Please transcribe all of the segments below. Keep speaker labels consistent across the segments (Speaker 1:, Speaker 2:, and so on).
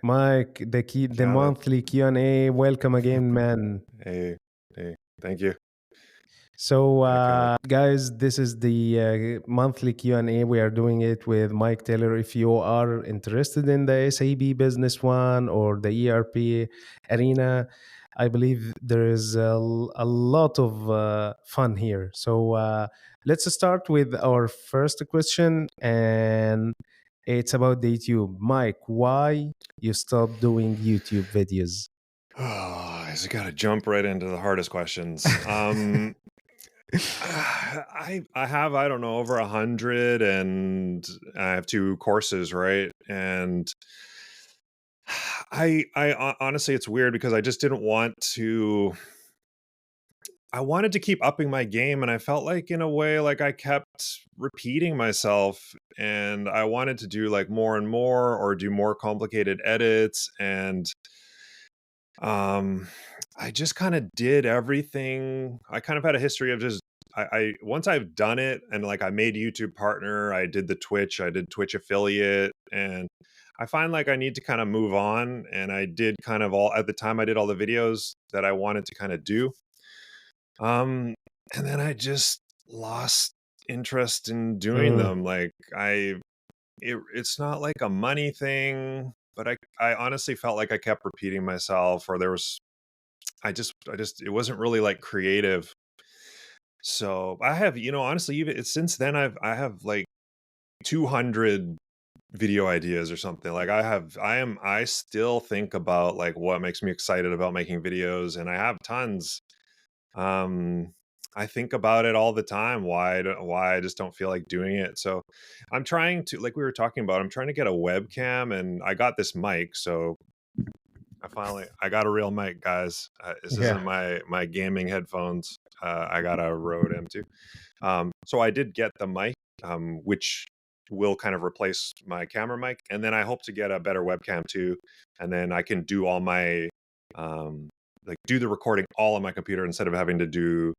Speaker 1: Mike, the
Speaker 2: Khaled.
Speaker 1: monthly Q&A. Welcome again, man.
Speaker 2: Hey, hey, thank you.
Speaker 1: So,
Speaker 2: Hi, Khaled.
Speaker 1: guys, this is the monthly Q&A. We are doing it with Mike Taylor. If you are interested in the SAP Business One or the ERP arena, I believe there is a lot of fun here. So, let's start with our first question, and it's about the YouTube. Mike, why you stopped doing YouTube videos?
Speaker 2: Oh, I just got to jump right into the hardest questions. I have, I don't know, over 100, and I have two courses, right? And honestly, it's weird because I just didn't want to. I wanted to keep upping my game, and I felt like in a way like I kept repeating myself, and I wanted to do like more and more or do more complicated edits, and um I just kind of did everything. I kind of had a history of just I once I've done it, and like I made YouTube partner, I did the Twitch, I did Twitch affiliate, and I find like I need to kind of move on, and I did kind of all at the time I did all the videos that I wanted to kind of do. Um, and then I just lost interest in doing
Speaker 1: Mm,
Speaker 2: them. Like it's not like a money thing, but I honestly felt like I kept repeating myself, or there was it wasn't really like creative. So I have, honestly, even since then I have like 200 video ideas or something. Like I still think about like what makes me excited about making videos, and I have tons. Um, I think about it all the time, why I just don't feel like doing it. So I'm trying to, like we were talking about, I'm trying to get a webcam, and I got this mic. So I got a real mic, guys. This isn't
Speaker 1: yeah.
Speaker 2: my gaming headphones. I got a Rode M2. So I did get the mic, which will kind of replace my camera mic, and then I hope to get a better webcam too, and then I can do all my um, like do the recording all on my computer instead of having to do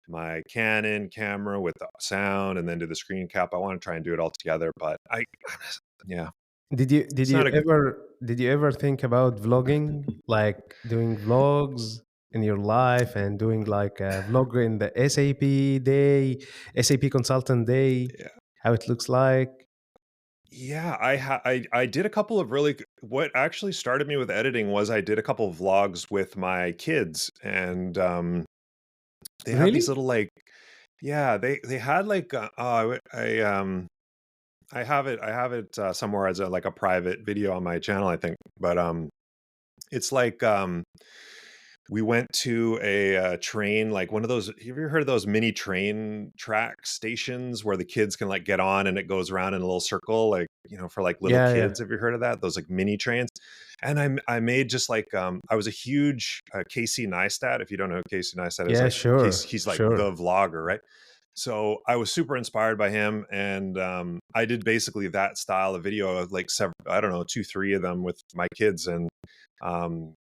Speaker 2: my Canon camera with the sound and then do the screen cap. I want to try and do it all together, but yeah,
Speaker 1: Did
Speaker 2: it's
Speaker 1: you
Speaker 2: not a
Speaker 1: ever think about vlogging, like doing vlogs in your life and doing like a vlog in the SAP day, SAP consultant day,
Speaker 2: yeah.
Speaker 1: how it looks like?
Speaker 2: Yeah, I did a couple of what actually started me with editing was I did a couple of vlogs with my kids, and they have these
Speaker 1: Really?
Speaker 2: little like yeah, they had like I have it somewhere as a like a private video on my channel, I think. But it's like we went to a train, like one of those. Have you ever heard of those mini train track stations where the kids can like get on and it goes around in a little circle, like for like little
Speaker 1: Yeah, yeah.
Speaker 2: kids? Have you heard of that? Those like mini trains. And I made just like I was a huge Casey Neistat. If you don't know who Casey Neistat is,
Speaker 1: Yeah,
Speaker 2: like
Speaker 1: sure.
Speaker 2: he's like
Speaker 1: Sure.
Speaker 2: the vlogger, right? So I was super inspired by him, and I did basically that style of video of like several, I don't know, two, three of them with my kids, and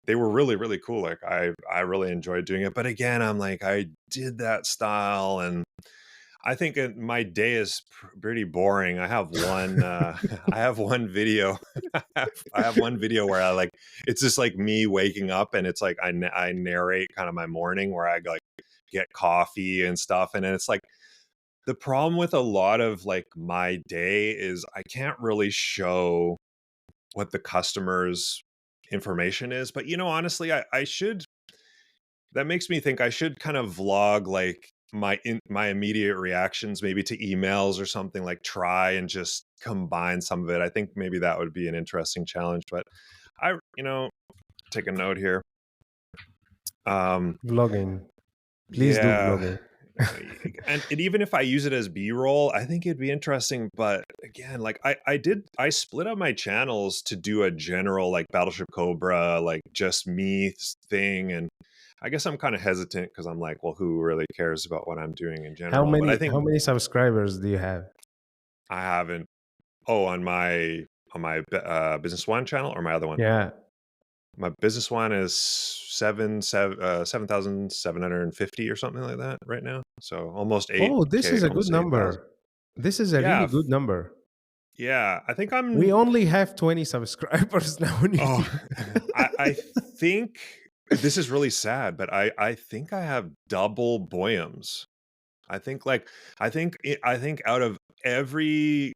Speaker 2: they were really, really cool. Like I really enjoyed doing it. But again, I'm like, I did that style, and I think my day is pretty boring. I have one, I have one video. I have one video where I like, it's just like me waking up, and it's like I narrate kind of my morning where I like get coffee and stuff, and then it's like the problem with a lot of like my day is I can't really show what the customer's information is. But honestly, I should. That makes me think I should kind of vlog like my immediate reactions, maybe to emails or something. Like try and just combine some of it. I think maybe that would be an interesting challenge. But I, take a note here. Um,
Speaker 1: Vlogging. Please do
Speaker 2: yeah.
Speaker 1: vlogging.
Speaker 2: And even if I use it as B-roll, I think it'd be interesting. But again, like I split up my channels to do a general like Battleship Cobra, like just me thing. And I guess I'm kind of hesitant because I'm like, well, who really cares about what I'm doing in
Speaker 1: How
Speaker 2: general? But I
Speaker 1: many
Speaker 2: think
Speaker 1: how many subscribers do you have?
Speaker 2: I haven't. Oh, on my Business One channel or my other one.
Speaker 1: Yeah.
Speaker 2: My Business One is 7,750 or something like that right now. So almost
Speaker 1: Oh, this
Speaker 2: 8K,
Speaker 1: is a good
Speaker 2: almost 8,000.
Speaker 1: number. This is a really
Speaker 2: Yeah,
Speaker 1: good number.
Speaker 2: Yeah, I think
Speaker 1: We
Speaker 2: I'm.
Speaker 1: only have 20 subscribers now on
Speaker 2: Oh,
Speaker 1: YouTube.
Speaker 2: I think this is really sad, but I think I have double Boyums. I think like I think out of every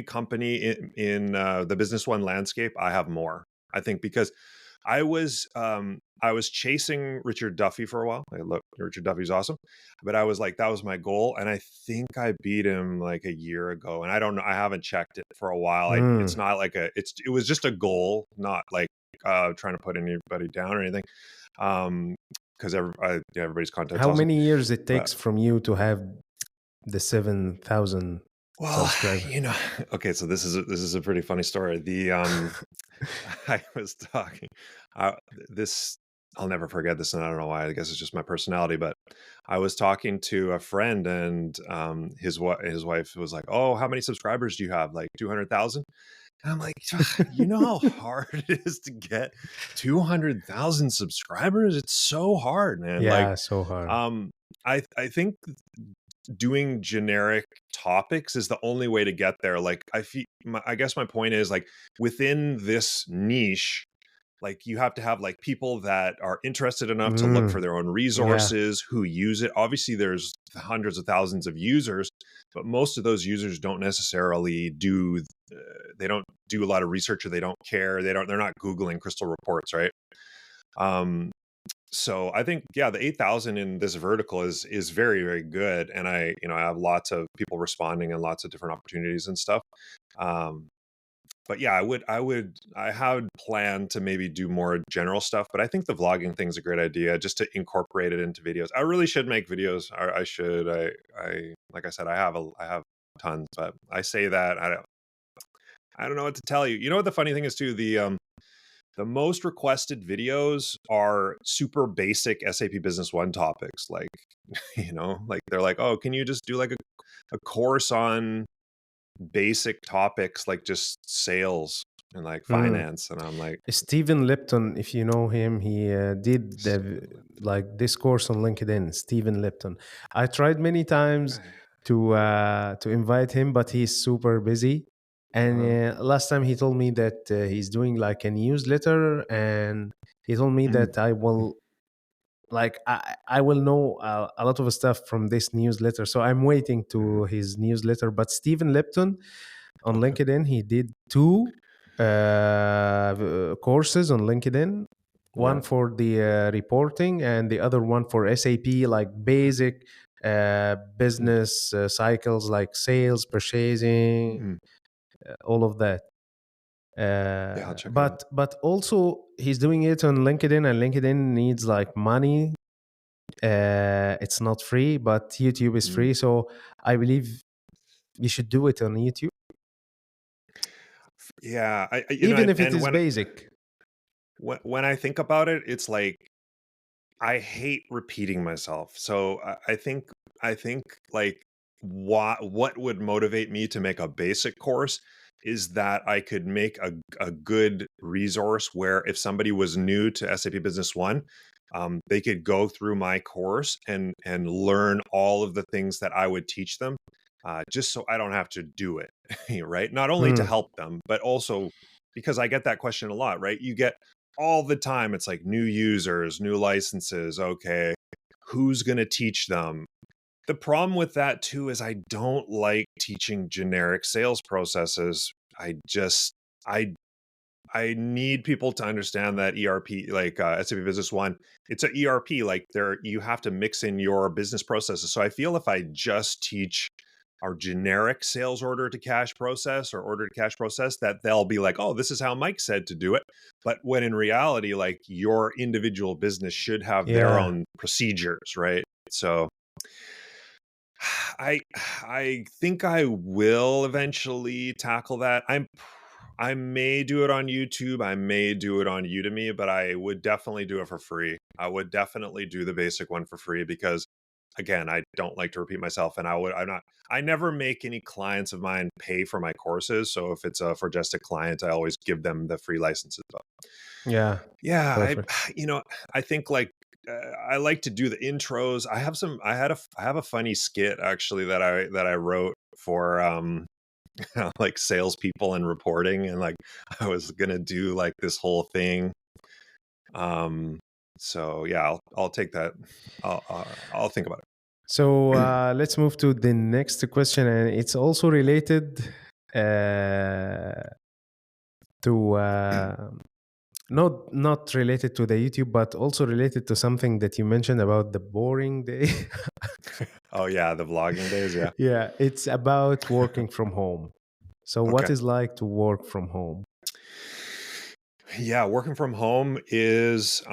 Speaker 2: company in the Business One landscape, I have more. I think because I was chasing Richard Duffy for a while. I look, Richard Duffy's awesome, but I was like that was my goal, and I think I beat him like a year ago. And I don't know, I haven't checked it for a while. It's
Speaker 1: Mm.
Speaker 2: not like it was just a goal, not like trying to put anybody down or anything. Um, because everybody's content's
Speaker 1: How
Speaker 2: awesome,
Speaker 1: many years it
Speaker 2: but
Speaker 1: takes from you to have the 7,000
Speaker 2: well,
Speaker 1: subscribers?
Speaker 2: you know, okay, so this is a pretty funny story. The I was talking uh, this I'll never forget this, and I don't know why. I guess it's just my personality, but I was talking to a friend, and his wife was like, "Oh, how many subscribers do you have? Like 200,000?" And I'm like, "You know how hard it is to get 200,000 subscribers? It's so hard, man." Like,
Speaker 1: Yeah, so hard.
Speaker 2: um, I think doing generic topics is the only way to get there. Like I guess my point is like within this niche, like you have to have like people that are interested enough to look for
Speaker 1: Mm.
Speaker 2: their own
Speaker 1: Yeah.
Speaker 2: resources, who use it. Obviously there's hundreds of thousands of users, but most of those users don't necessarily do they don't do a lot of research, or they don't care, they're not googling crystal reports, right? um so I think, yeah, the 8,000 in this vertical is very, very good. And I have lots of people responding and lots of different opportunities and stuff. Um, but yeah, I had planned to maybe do more general stuff, but I think the vlogging thing's a great idea, just to incorporate it into videos. I really should make videos. I should, like I said, I have tons, but I say that I don't know what to tell you. You know what the funny thing is too? The most requested videos are super basic SAP Business One topics. Like, like they're like, oh, can you just do like a course on basic topics like just sales and like
Speaker 1: Mm.
Speaker 2: finance? And I'm like,
Speaker 1: Stephen Lipton, if you know him, he did
Speaker 2: Stephen
Speaker 1: like this course on LinkedIn. Stephen Lipton. I tried many times
Speaker 2: Lipton.
Speaker 1: to invite him, but he's super busy. And
Speaker 2: Uh-huh.
Speaker 1: last time he told me that he's doing like a newsletter, and he told me
Speaker 2: Mm.
Speaker 1: that I will like I will know a lot of stuff from this newsletter. So I'm waiting to his newsletter. But Stephen Lipton on
Speaker 2: Okay.
Speaker 1: LinkedIn, he did two courses on LinkedIn. One
Speaker 2: Yeah.
Speaker 1: for the reporting, and the other one for SAP, like basic
Speaker 2: Mm.
Speaker 1: business cycles, like sales, purchasing,
Speaker 2: Mm.
Speaker 1: all of that.
Speaker 2: Yeah, I'll check it out.
Speaker 1: But also he's doing it on LinkedIn, and LinkedIn needs like money. It's not free, but YouTube is
Speaker 2: Mm.
Speaker 1: free. So I believe you should do it on YouTube,
Speaker 2: Yeah,
Speaker 1: even if it
Speaker 2: and
Speaker 1: is basic.
Speaker 2: when I think about it, it's like I hate repeating myself. So I think like what would motivate me to make a basic course is that I could make a good resource where if somebody was new to SAP Business One, they could go through my course and learn all of the things that I would teach them, just so I don't have to do it, right? Not only to
Speaker 1: Hmm.
Speaker 2: help them, but also because I get that question a lot, right? You get all the time. It's like new users, new licenses. Okay, who's going to teach them? The problem with that too is I don't like teaching generic sales processes. I just, I, I need people to understand that ERP, like SAP Business One, it's an ERP. Like there, you have to mix in your business processes. So I feel if I just teach our generic sales order to cash process or order to cash process, that they'll be like, oh, this is how Mike said to do it. But when in reality, like your individual business should have their
Speaker 1: Yeah.
Speaker 2: own procedures, right? So I I think I will eventually tackle that. I may do it on YouTube, I may do it on Udemy, but I would definitely do it for free. I would definitely do the basic one for free because again, I don't like to repeat myself, and I never make any clients of mine pay for my courses. So if it's for just a client, I always give them the free licenses. But
Speaker 1: Yeah.
Speaker 2: yeah,
Speaker 1: Perfect.
Speaker 2: I think like I like to do the intros. I have a funny skit actually that I wrote for like salespeople and reporting, and like I was gonna do like this whole thing. Um, so yeah, I'll take that. I'll think about
Speaker 1: So
Speaker 2: it.
Speaker 1: let's move to the next question, and it's also related uh, to not related to the YouTube, but also related to something that you mentioned about the boring day.
Speaker 2: Oh yeah, the vlogging days. Yeah.
Speaker 1: Yeah, it's about working from home. So, what
Speaker 2: Okay.
Speaker 1: is like to work from home?
Speaker 2: Yeah, working from home is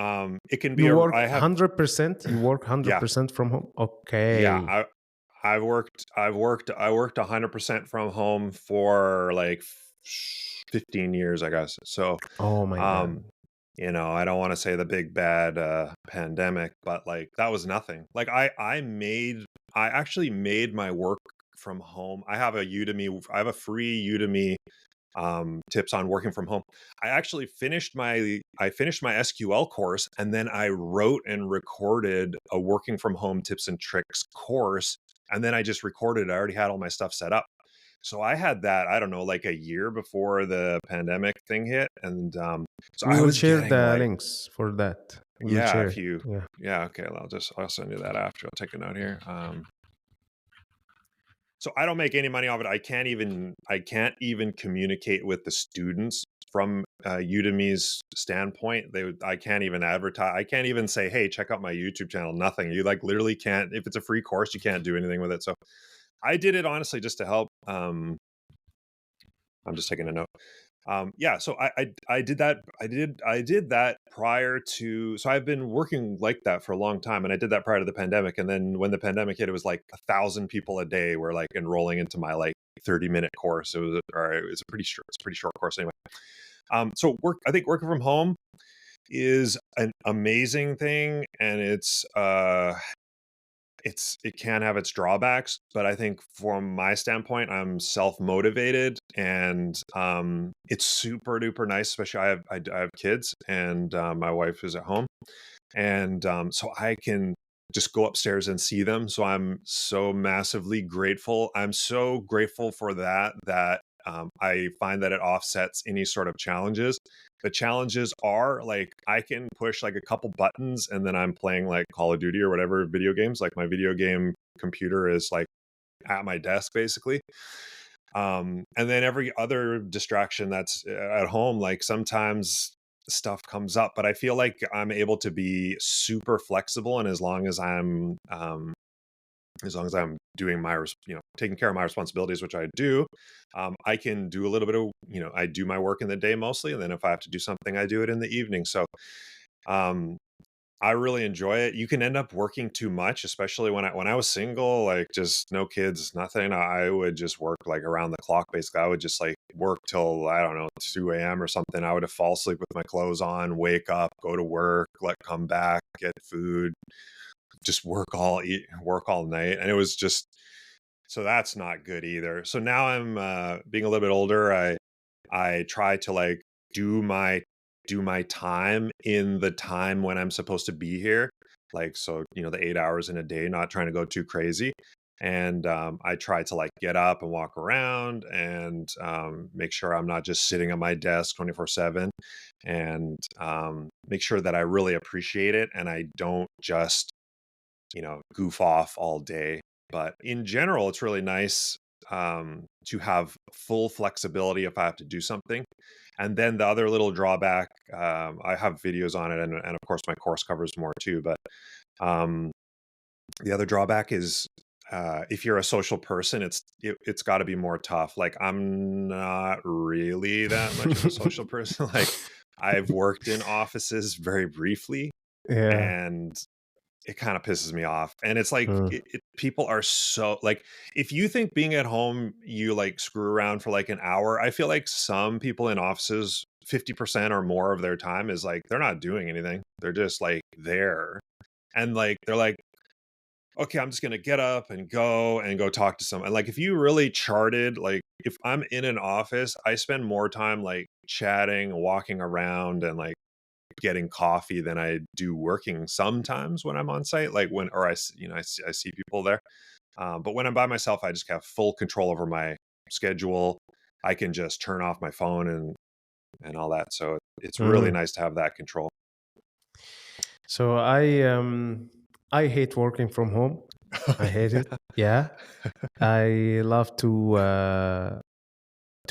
Speaker 2: it can be
Speaker 1: You
Speaker 2: a
Speaker 1: work
Speaker 2: I have
Speaker 1: 100%. You work
Speaker 2: yeah,
Speaker 1: 100% from home.
Speaker 2: yeah,
Speaker 1: Okay.
Speaker 2: I worked 100% from home for like 15 years, I guess. So,
Speaker 1: Oh my
Speaker 2: um,
Speaker 1: god.
Speaker 2: I don't want to say the big bad pandemic, but like that was nothing. Like I actually made my work from home. I have a free Udemy tips on working from home. I finished my SQL course, and then I wrote and recorded a working from home tips and tricks course, and then I just recorded. I already had all my stuff set up. So I had that, I don't know, like a year before the pandemic thing hit, and so
Speaker 1: We
Speaker 2: I
Speaker 1: will
Speaker 2: was
Speaker 1: share
Speaker 2: getting
Speaker 1: the
Speaker 2: like,
Speaker 1: links for that. We will
Speaker 2: yeah,
Speaker 1: share
Speaker 2: if
Speaker 1: it.
Speaker 2: you,
Speaker 1: Yeah.
Speaker 2: yeah, okay, I'll send you that after. I'll take a note here. So I don't make any money off it. I can't even communicate with the students from Udemy's standpoint. I can't even advertise. I can't even say, "Hey, check out my YouTube channel." Nothing. You like literally can't. If it's a free course, you can't do anything with it. So I did it honestly just to help. I'm just taking a note. Yeah, so I did that. I did that prior to. So I've been working like that for a long time, and I did that prior to the pandemic. And then when the pandemic hit, it was like 1,000 people a day were like enrolling into my like 30-minute course. It's a pretty short. It's a pretty short course anyway. So I think working from home is an amazing thing, and it can have its drawbacks, but I think from my standpoint, I'm self-motivated, and it's super duper nice. Especially I have kids, and my wife is at home, and so I can just go upstairs and see them. So I'm so massively grateful. I'm so grateful for that I find that it offsets any sort of challenges. The challenges are like I can push like a couple buttons, and then I'm playing like Call of Duty or whatever video games. Like my video game computer is like at my desk basically. And then every other distraction that's at home, like sometimes stuff comes up, but I feel like I'm able to be super flexible, and as long as I'm doing taking care of my responsibilities, which I do, I can do a little bit of, I do my work in the day mostly, and then if I have to do something, I do it in the evening. So um, I really enjoy it. You can end up working too much, especially when I was single, like just no kids, nothing. I would just work like around the clock. Basically, I would just like work till I don't know 2 a.m. or something. I would have fall asleep with my clothes on, wake up, go to work, come back, get food, just work all night, and it was just so that's not good either. So now I'm being a little bit older. I try to like do my do my time in the time when I'm supposed to be here. Like so, the 8 hours in a day, not trying to go too crazy. And I try to like get up and walk around, and make sure I'm not just sitting at my desk 24/7, and make sure that I really appreciate it and I don't just goof off all day. But in general, it's really nice to have full flexibility if I have to do something. And then the other little drawback, I have videos on it, and of course, my course covers more too. But um, the other drawback is if you're a social person, it's got to be more tough. Like I'm not really that much of a social person. Like I've worked in offices very briefly,
Speaker 1: Yeah.
Speaker 2: and it kind of pisses me off. And it's like
Speaker 1: Mm.
Speaker 2: people are so like if you think being at home you like screw around for like an hour, I feel like some people in offices 50% or more of their time is like they're not doing anything. They're just like there. And like they're like, okay, I'm just gonna get up and go talk to someone. Like if you really charted, like if I'm in an office, I spend more time like chatting, walking around, and like getting coffee than I do working sometimes when I'm on site, like when, or I see people there. But when I'm by myself, I just have full control over schedule. I can just turn off my phone and all that. So it's really
Speaker 1: Mm.
Speaker 2: nice to have that control.
Speaker 1: So I hate working from home. I hate it. Yeah, I love to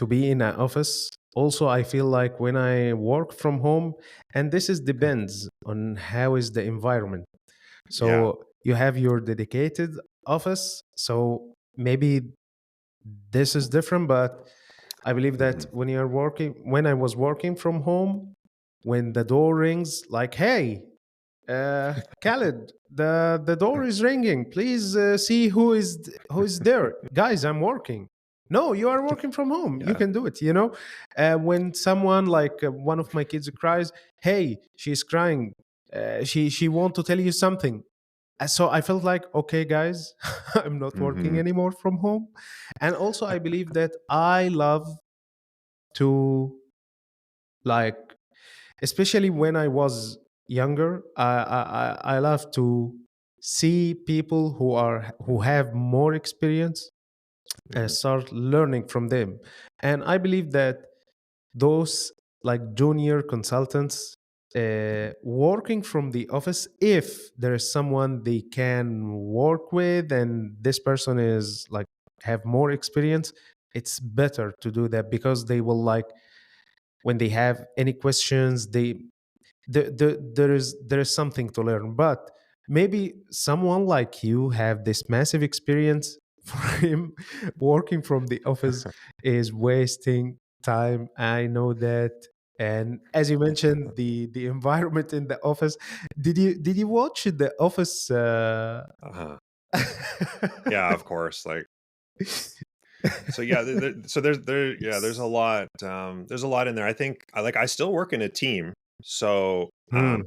Speaker 1: be in an office. Also, I feel like when I work from home, and this is depends on how is the environment.
Speaker 2: Yeah.
Speaker 1: So you have your dedicated office. So maybe this is different, but I believe that
Speaker 2: Hmm.
Speaker 1: when I was working from home, when the door rings, like, hey, Khaled, the door is ringing. Please see who is there, guys. I'm working. No, you are working from home. You
Speaker 2: Yeah.
Speaker 1: can do it. When someone like one of my kids cries, hey, she's crying. She want to tell you something. So I felt like, okay, guys, I'm not working
Speaker 2: Hmm.
Speaker 1: anymore from home. And also, I believe that I love to like, especially when I was younger, I love to see people who have more experience and
Speaker 2: Hmm.
Speaker 1: start learning from them. And I believe that those like junior consultants working from the office, if there is someone they can work with and this person is like have more experience, it's better to do that because they will like when they have any questions there is something to learn. But maybe someone like you have this massive experience. For him, working from the office is wasting time, I know that. And as you mentioned, the environment in the office, did you watch the office
Speaker 2: Uh-huh. Yeah, of course. Like, so yeah, so there's a lot, there's a lot in there. I think I still work in a team. So
Speaker 1: Hmm,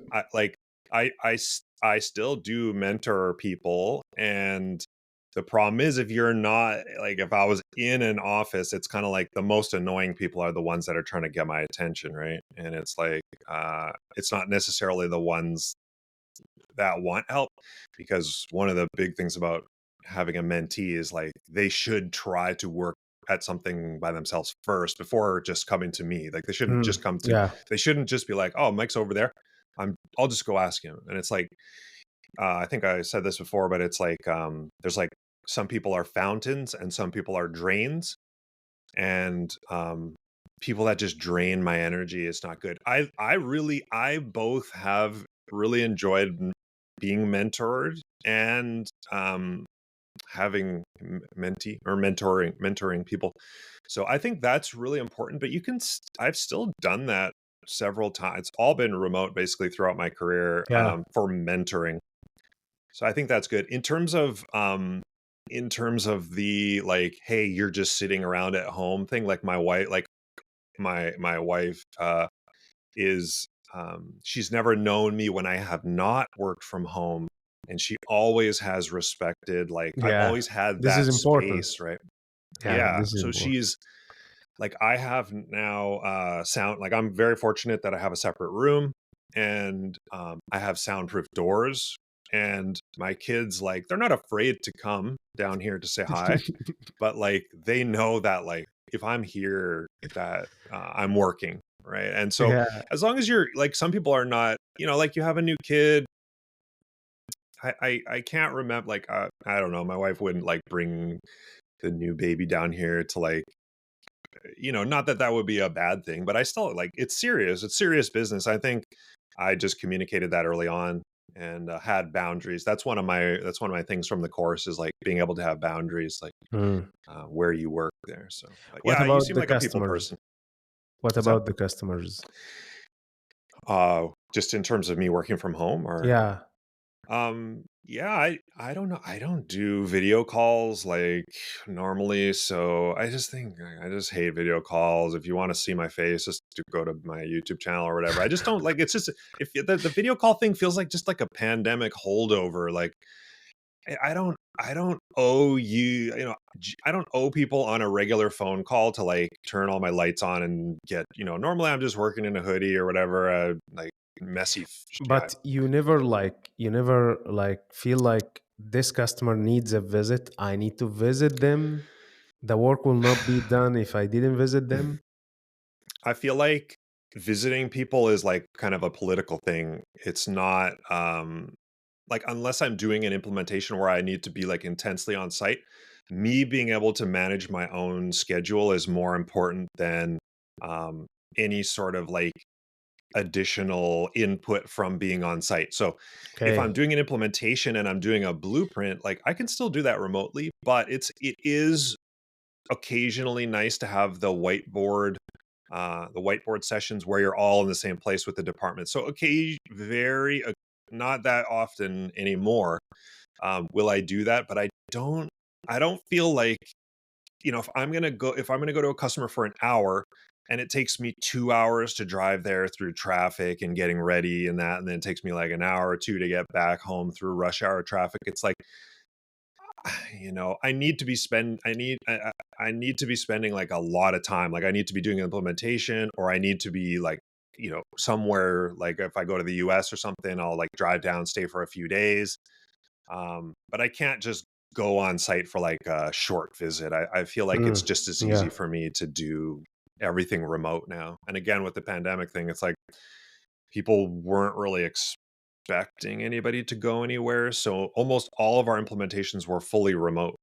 Speaker 2: I still do mentor people. And the problem is, if you're not, like, if I was in an office, it's kind of like the most annoying people are the ones that are trying to get my attention, right? And it's like, it's not necessarily the ones that want help, because one of the big things about having a mentee is, like, they should try to work at something by themselves first before just coming to me. Like, they shouldn't
Speaker 1: hmm,
Speaker 2: just come to
Speaker 1: yeah,
Speaker 2: they shouldn't just be like, "Oh, Mike's over there. I'll just go ask him." And it's like, I think I said this before, but it's like, there's like, some people are fountains and some people are drains. And people that just drain my energy is not good. I both have really enjoyed being mentored and having mentee or mentoring people. So I think that's really important. But I've still done that several times. It's all been remote basically throughout my career,
Speaker 1: yeah,
Speaker 2: for mentoring. So I think that's good. In terms of the, like, hey, you're just sitting around at home thing, like my wife is, she's never known me when I have not worked from home, and she always has respected, like, I've
Speaker 1: yeah.
Speaker 2: always had
Speaker 1: This is
Speaker 2: that
Speaker 1: important.
Speaker 2: space, right?
Speaker 1: Yeah,
Speaker 2: Yeah.
Speaker 1: this is
Speaker 2: So
Speaker 1: important.
Speaker 2: she's like, I have now sound like, I'm very fortunate that I have a separate room, and I have soundproof doors. And my kids, like, they're not afraid to come down here to say hi, but, like, they know that, like, if I'm here, that I'm working, right? And so,
Speaker 1: Yeah,
Speaker 2: as long as you're like, some people are not, like, you have a new kid. I can't remember, like, I don't know, my wife wouldn't, like, bring the new baby down here to, like, not that that would be a bad thing, but I still, like, it's serious business. I think I just communicated that early on, and had boundaries. That's one of my things from the course, is like being able to have boundaries, like,
Speaker 1: mm.
Speaker 2: where you work there. So, but
Speaker 1: What
Speaker 2: yeah, you
Speaker 1: about
Speaker 2: seem
Speaker 1: the
Speaker 2: like a people
Speaker 1: customers?
Speaker 2: person.
Speaker 1: What
Speaker 2: What's that?
Speaker 1: about the customers?
Speaker 2: Just in terms of me working from home, or
Speaker 1: Yeah,
Speaker 2: yeah, I don't know. I don't do video calls like normally, so I just think I just hate video calls. If you want to see my face, just to go to my YouTube channel or whatever. I just don't like. It's just, if the video call thing feels like just like a pandemic holdover. Like, I don't owe you, I don't owe people on a regular phone call to, like, turn all my lights on and get, normally I'm just working in a hoodie or whatever, like, messy, yeah.
Speaker 1: but you never like feel like this customer needs a visit. I need to visit them. The work will not be done if I didn't visit them.
Speaker 2: I feel like visiting people is like kind of a political thing. It's not like unless I'm doing an implementation where I need to be like intensely on site, me being able to manage my own schedule is more important than um any sort of like additional input from being on site. So if I'm
Speaker 1: Okay.
Speaker 2: doing an implementation and I'm doing a blueprint, like I can still do that remotely, but it is occasionally nice to have the whiteboard sessions where you're all in the same place with the department. So okay, very not that often anymore will I do that, but I don't feel like, if I'm gonna go to a customer for an hour and it takes me 2 hours to drive there through traffic and getting ready and that, and then it takes me like an hour or two to get back home through rush hour traffic. It's like, I need to be spending like a lot of time. Like I need to be doing implementation, or I need to be like, somewhere, like if I go to the US or something, I'll like drive down, stay for a few days. But I can't just go on site for like a short visit. I feel like it's
Speaker 1: Mm,
Speaker 2: just as easy
Speaker 1: yeah,
Speaker 2: for me to do everything remote now. And again, with the pandemic thing, it's like people weren't really expecting anybody to go anywhere. So almost all of our implementations were fully remote.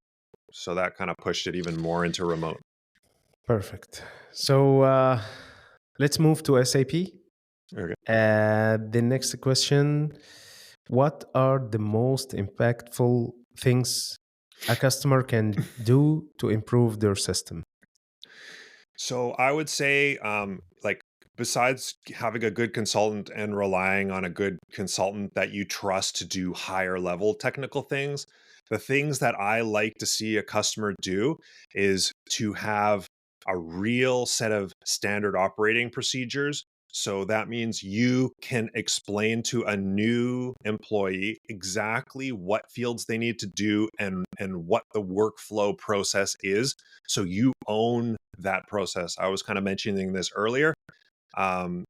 Speaker 2: So that kind of pushed it even more into remote.
Speaker 1: perfect. So let's move to SAP.
Speaker 2: Okay.
Speaker 1: The next question: what are the most impactful things a customer can do to improve their system?
Speaker 2: So I would say, like, besides having a good consultant and relying on a good consultant that you trust to do higher level technical things, the things that I like to see a customer do is to have a real set of standard operating procedures. So that means you can explain to a new employee exactly what fields they need to do and what the workflow process is. So you own that process. I was kind of mentioning this earlier. Um,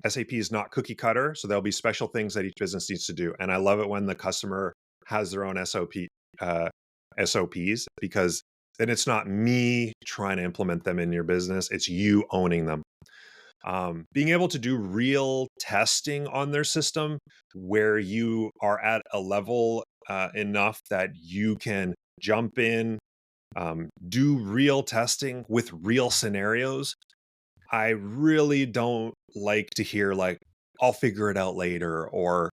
Speaker 2: SAP is not cookie cutter, so there'll be special things that each business needs to do. And I love it when the customer has their own uh, SOPs, because then it's not me trying to implement them in your business; it's you owning them. Being able to do real testing on their system, where you are at a level enough that you can jump in, do real testing with real scenarios. I really don't like to hear like, I'll figure it out later, or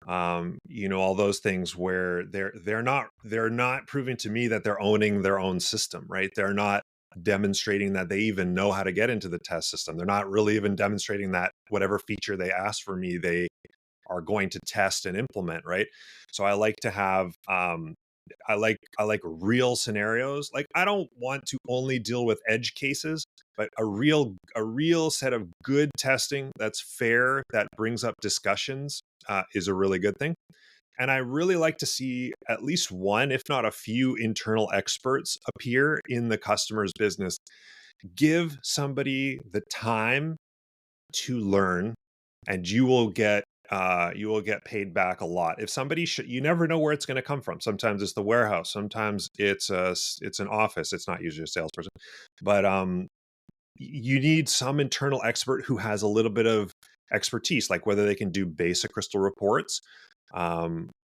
Speaker 2: all those things where they're not proving to me that they're owning their own system, right? They're not demonstrating that they even know how to get into the test system. They're not really even demonstrating that whatever feature they ask for me, they are going to test and implement, right? So I like to have I like real scenarios. Like I don't want to only deal with edge cases, but a real set of good testing that's fair, that brings up discussions, is a really good thing. And I really like to see at least one, if not a few, internal experts appear in the customer's business. Give somebody the time to learn, and you will get paid back a lot. If somebody should, you never know where it's going to come from. Sometimes it's the warehouse, sometimes it's an office. It's not usually a salesperson, but you need some internal expert who has a little bit of expertise, like whether they can do basic crystal reports,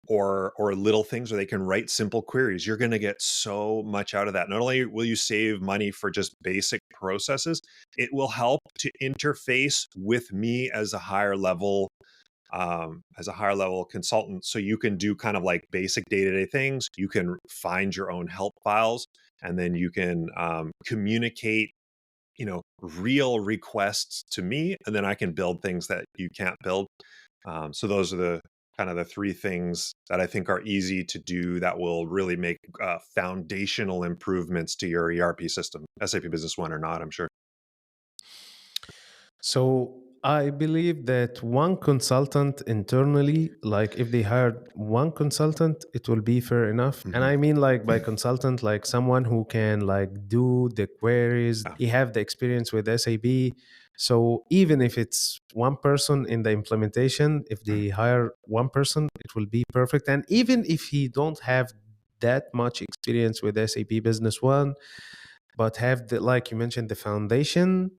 Speaker 2: or little things where they can write simple queries. You're going to get so much out of that. Not only will you save money for just basic processes, it will help to interface with me as a higher level consultant. So you can do kind of like basic day-to-day things. You can find your own help files, and then you can communicate real requests to me, and then I can build things that you can't build. So those are the kind of the three things that I think are easy to do that will really make foundational improvements to your ERP system, SAP Business One or not, I'm sure.
Speaker 1: So I believe that one consultant internally, like if they hired one consultant, it will be fair enough. And
Speaker 2: Hmm.
Speaker 1: I mean like by consultant, like someone who can like do the queries,
Speaker 2: Yeah.
Speaker 1: he have the experience with SAP. So even if it's one person in the implementation, if they hire one person, it will be perfect. And even if he don't have that much experience with SAP Business One, but have the, like you mentioned, the foundation,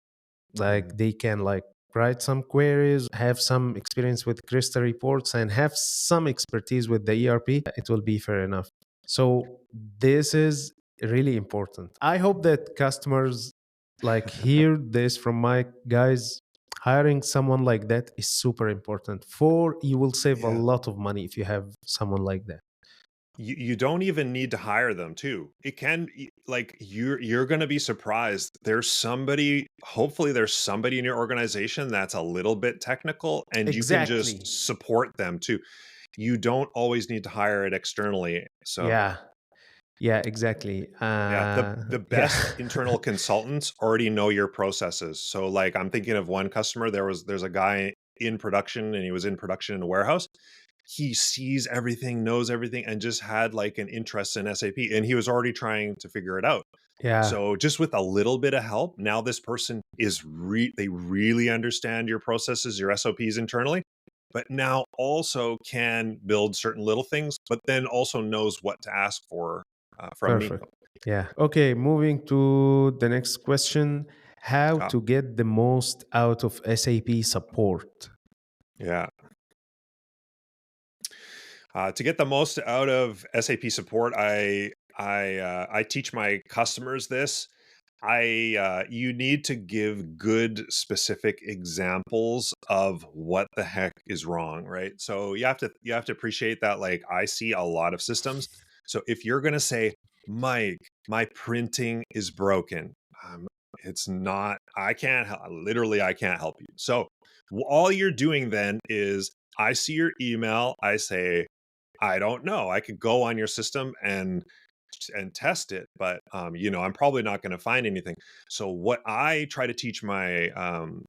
Speaker 1: like
Speaker 2: Mhm.
Speaker 1: they can like write some queries, have some experience with crystal reports, and have some expertise with the ERP, it will be fair enough. So this is really important. I hope that customers like hear this from my guys. Hiring someone like that is super important, for you will save a
Speaker 2: Yeah.
Speaker 1: lot of money if you have someone like that.
Speaker 2: You don't even need to hire them too. It can like you're going to be surprised. There's somebody, hopefully there's somebody in your organization that's a little bit technical and you can just
Speaker 1: Exactly.
Speaker 2: support them too. You don't always need to hire it externally. So,
Speaker 1: Yeah. Yeah, exactly.
Speaker 2: yeah, the
Speaker 1: Yeah.
Speaker 2: best internal consultants already know your processes. So like I'm thinking of one customer, there's a guy in production and he was in production in a warehouse. He sees everything, knows everything, and just had like an interest in SAP and he was already trying to figure it out.
Speaker 1: Yeah.
Speaker 2: So just with a little bit of help, now this person is they really understand your processes, your SOPs internally, but now also can build certain little things, but then also knows what to ask for from me.
Speaker 1: Perfect. Yeah. Okay, moving to the next question. How
Speaker 2: Ah,
Speaker 1: to get the most out of SAP support?
Speaker 2: yeah. To get the most out of SAP support, I teach my customers this. You need to give good specific examples of what the heck is wrong, right? So you have to appreciate that. Like I see a lot of systems. So if you're gonna say, Mike, my printing is broken, it's not. I can't. Literally, I can't help you. So all you're doing then is I see your email. I say, I don't know. I could go on your system and test it, but you know, I'm probably not going to find anything. So what I try to teach my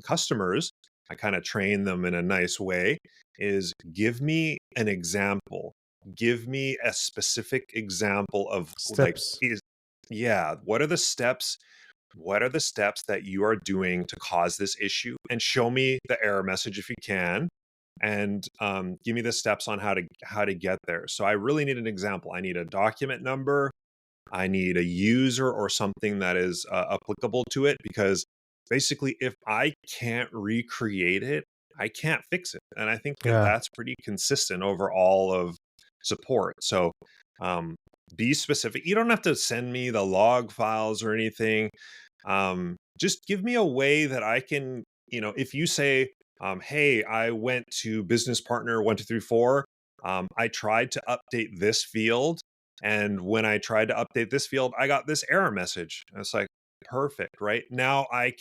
Speaker 2: customers, I kind of train them in a nice way, is give me an example. Give me a specific example of like
Speaker 1: Steps.
Speaker 2: is yeah, what are the steps that you are doing to cause this issue? And show me the error message if you can, and give me the steps on how to get there. So I really need an example. I need a document number. I need a user or something that is applicable to it, because basically, if I can't recreate it, I can't fix it. And I think
Speaker 1: Yeah.
Speaker 2: that's pretty consistent over all of support. So um, be specific. You don't have to send me the log files or anything. Just give me a way that I can, you know, if you say, hey, I went to business partner 1234, I tried to update this field. And when I tried to update this field, I got this error message. And it's like, perfect, right? Now I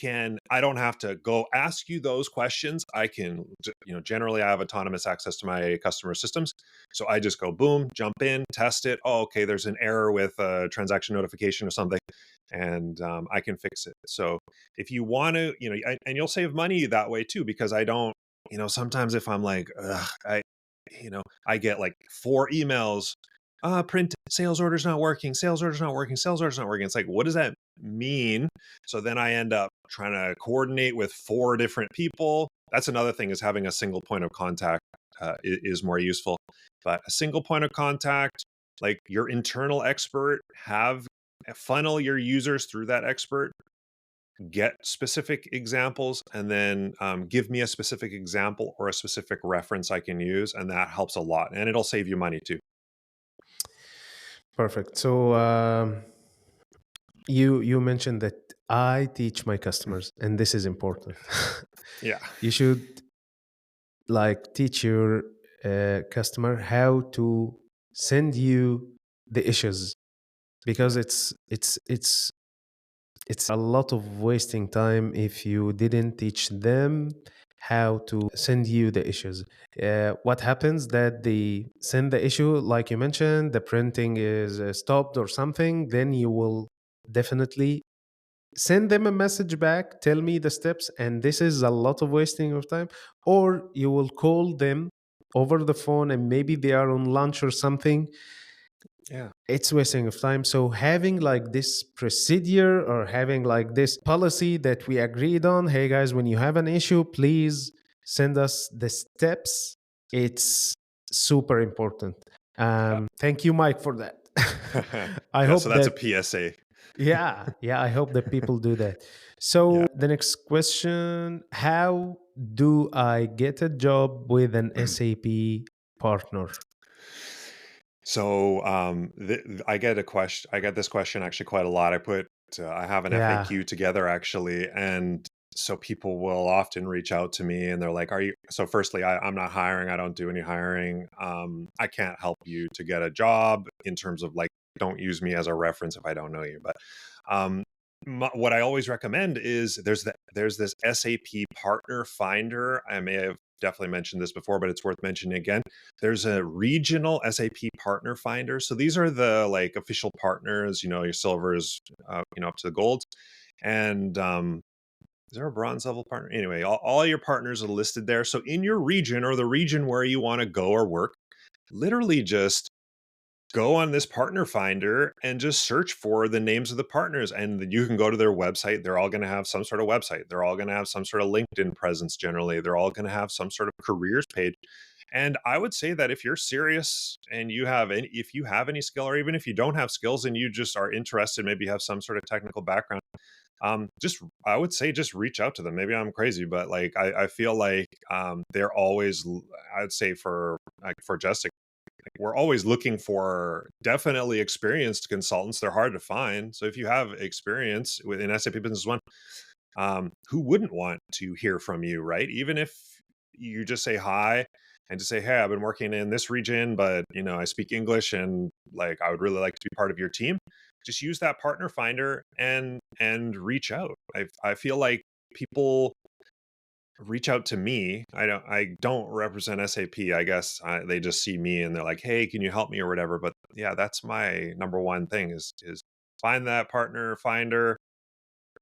Speaker 2: don't have to go ask you those questions. I can, you know, generally I have autonomous access to my customer systems. So I just go boom, jump in, test it. Oh, okay, there's an error with a transaction notification or something, and I can fix it. So if you want to, you know, and you'll save money that way too, because I don't, you know, sometimes if I'm like, ugh, you know, I get like 4 emails. Print sales order's not working, sales order's not working, sales order's not working. It's like, what does that mean? So then I end up trying to coordinate with 4 different people. That's another thing, is having a single point of contact is more useful. But a single point of contact, like your internal expert, have funnel your users through that expert, get specific examples, and then give me a specific example or a specific reference I can use. And that helps a lot. And it'll save you money too.
Speaker 1: Perfect. So you mentioned that I teach my customers, and this is important.
Speaker 2: Yeah.
Speaker 1: You should like teach your customer how to send you the issues, because
Speaker 2: Yeah.
Speaker 1: it's a lot of wasting time if you didn't teach them how to send you the issues. What happens that they send the issue, like you mentioned, the printing is stopped or something, then you will definitely send them a message back, tell me the steps, and this is a lot of wasting of time. Or you will call them over the phone and maybe they are on lunch or something,
Speaker 2: Yeah.
Speaker 1: it's wasting of time. So having like this procedure or having like this policy that we agreed on, hey guys, when you have an issue, please send us the steps, it's super important.
Speaker 2: Yeah.
Speaker 1: Thank you, Mike, for that. I
Speaker 2: Yeah. So
Speaker 1: hope
Speaker 2: that's a
Speaker 1: that
Speaker 2: PSA.
Speaker 1: Yeah, yeah, I hope that people do that.
Speaker 2: Yeah.
Speaker 1: So the next question, how do I get a job with an SAP partner?
Speaker 2: So I get this question actually quite a lot. I have an
Speaker 1: Yeah,
Speaker 2: FAQ together actually, and so people will often reach out to me and they're like, "Are you?" So firstly, I'm not hiring. I don't do any hiring. I can't help you to get a job in terms of like, don't use me as a reference if I don't know you. But um, what I always recommend is there's this SAP Partner Finder. I may have definitely mentioned this before, but it's worth mentioning again. There's a regional SAP partner finder. So these are the like official partners, your silvers, up to the gold. And is there a bronze level partner? Anyway, all your partners are listed there. So in your region or the region where you want to go or work, literally just go on this partner finder and just search for the names of the partners. And you can go to their website. They're all going to have some sort of website. They're all going to have some sort of LinkedIn presence generally. They're all going to have some sort of careers page. And I would say that if you're serious and if you have any skill, or even if you don't have skills and you just are interested, maybe you have some sort of technical background, just I would say just reach out to them. Maybe I'm crazy, but like I feel like they're always. I'd say for Jessica, we're always looking for definitely experienced consultants. They're hard to find. So if you have experience within SAP Business One, who wouldn't want to hear from you, right? Even if you just say hi and just say, "Hey, I've been working in this region, but I speak English and like I would really like to be part of your team." Just use that partner finder and reach out. I feel like people reach out to me. I don't represent SAP. I guess they just see me and they're like, "Hey, can you help me?" or whatever. But yeah, that's my number one thing is find that partner finder,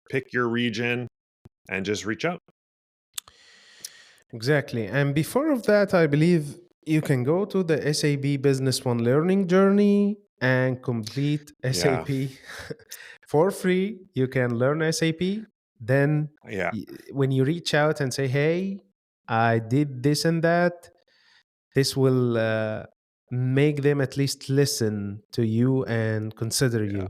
Speaker 2: pick your region, and just reach out.
Speaker 1: exactly. And before of that, I believe you can go to the SAP Business One learning journey and complete
Speaker 2: Yeah,
Speaker 1: SAP for free. You can learn SAP. Then,
Speaker 2: yeah,
Speaker 1: when you reach out and say, "Hey, I did this and that," this will make them at least listen to you and consider
Speaker 2: yeah,
Speaker 1: you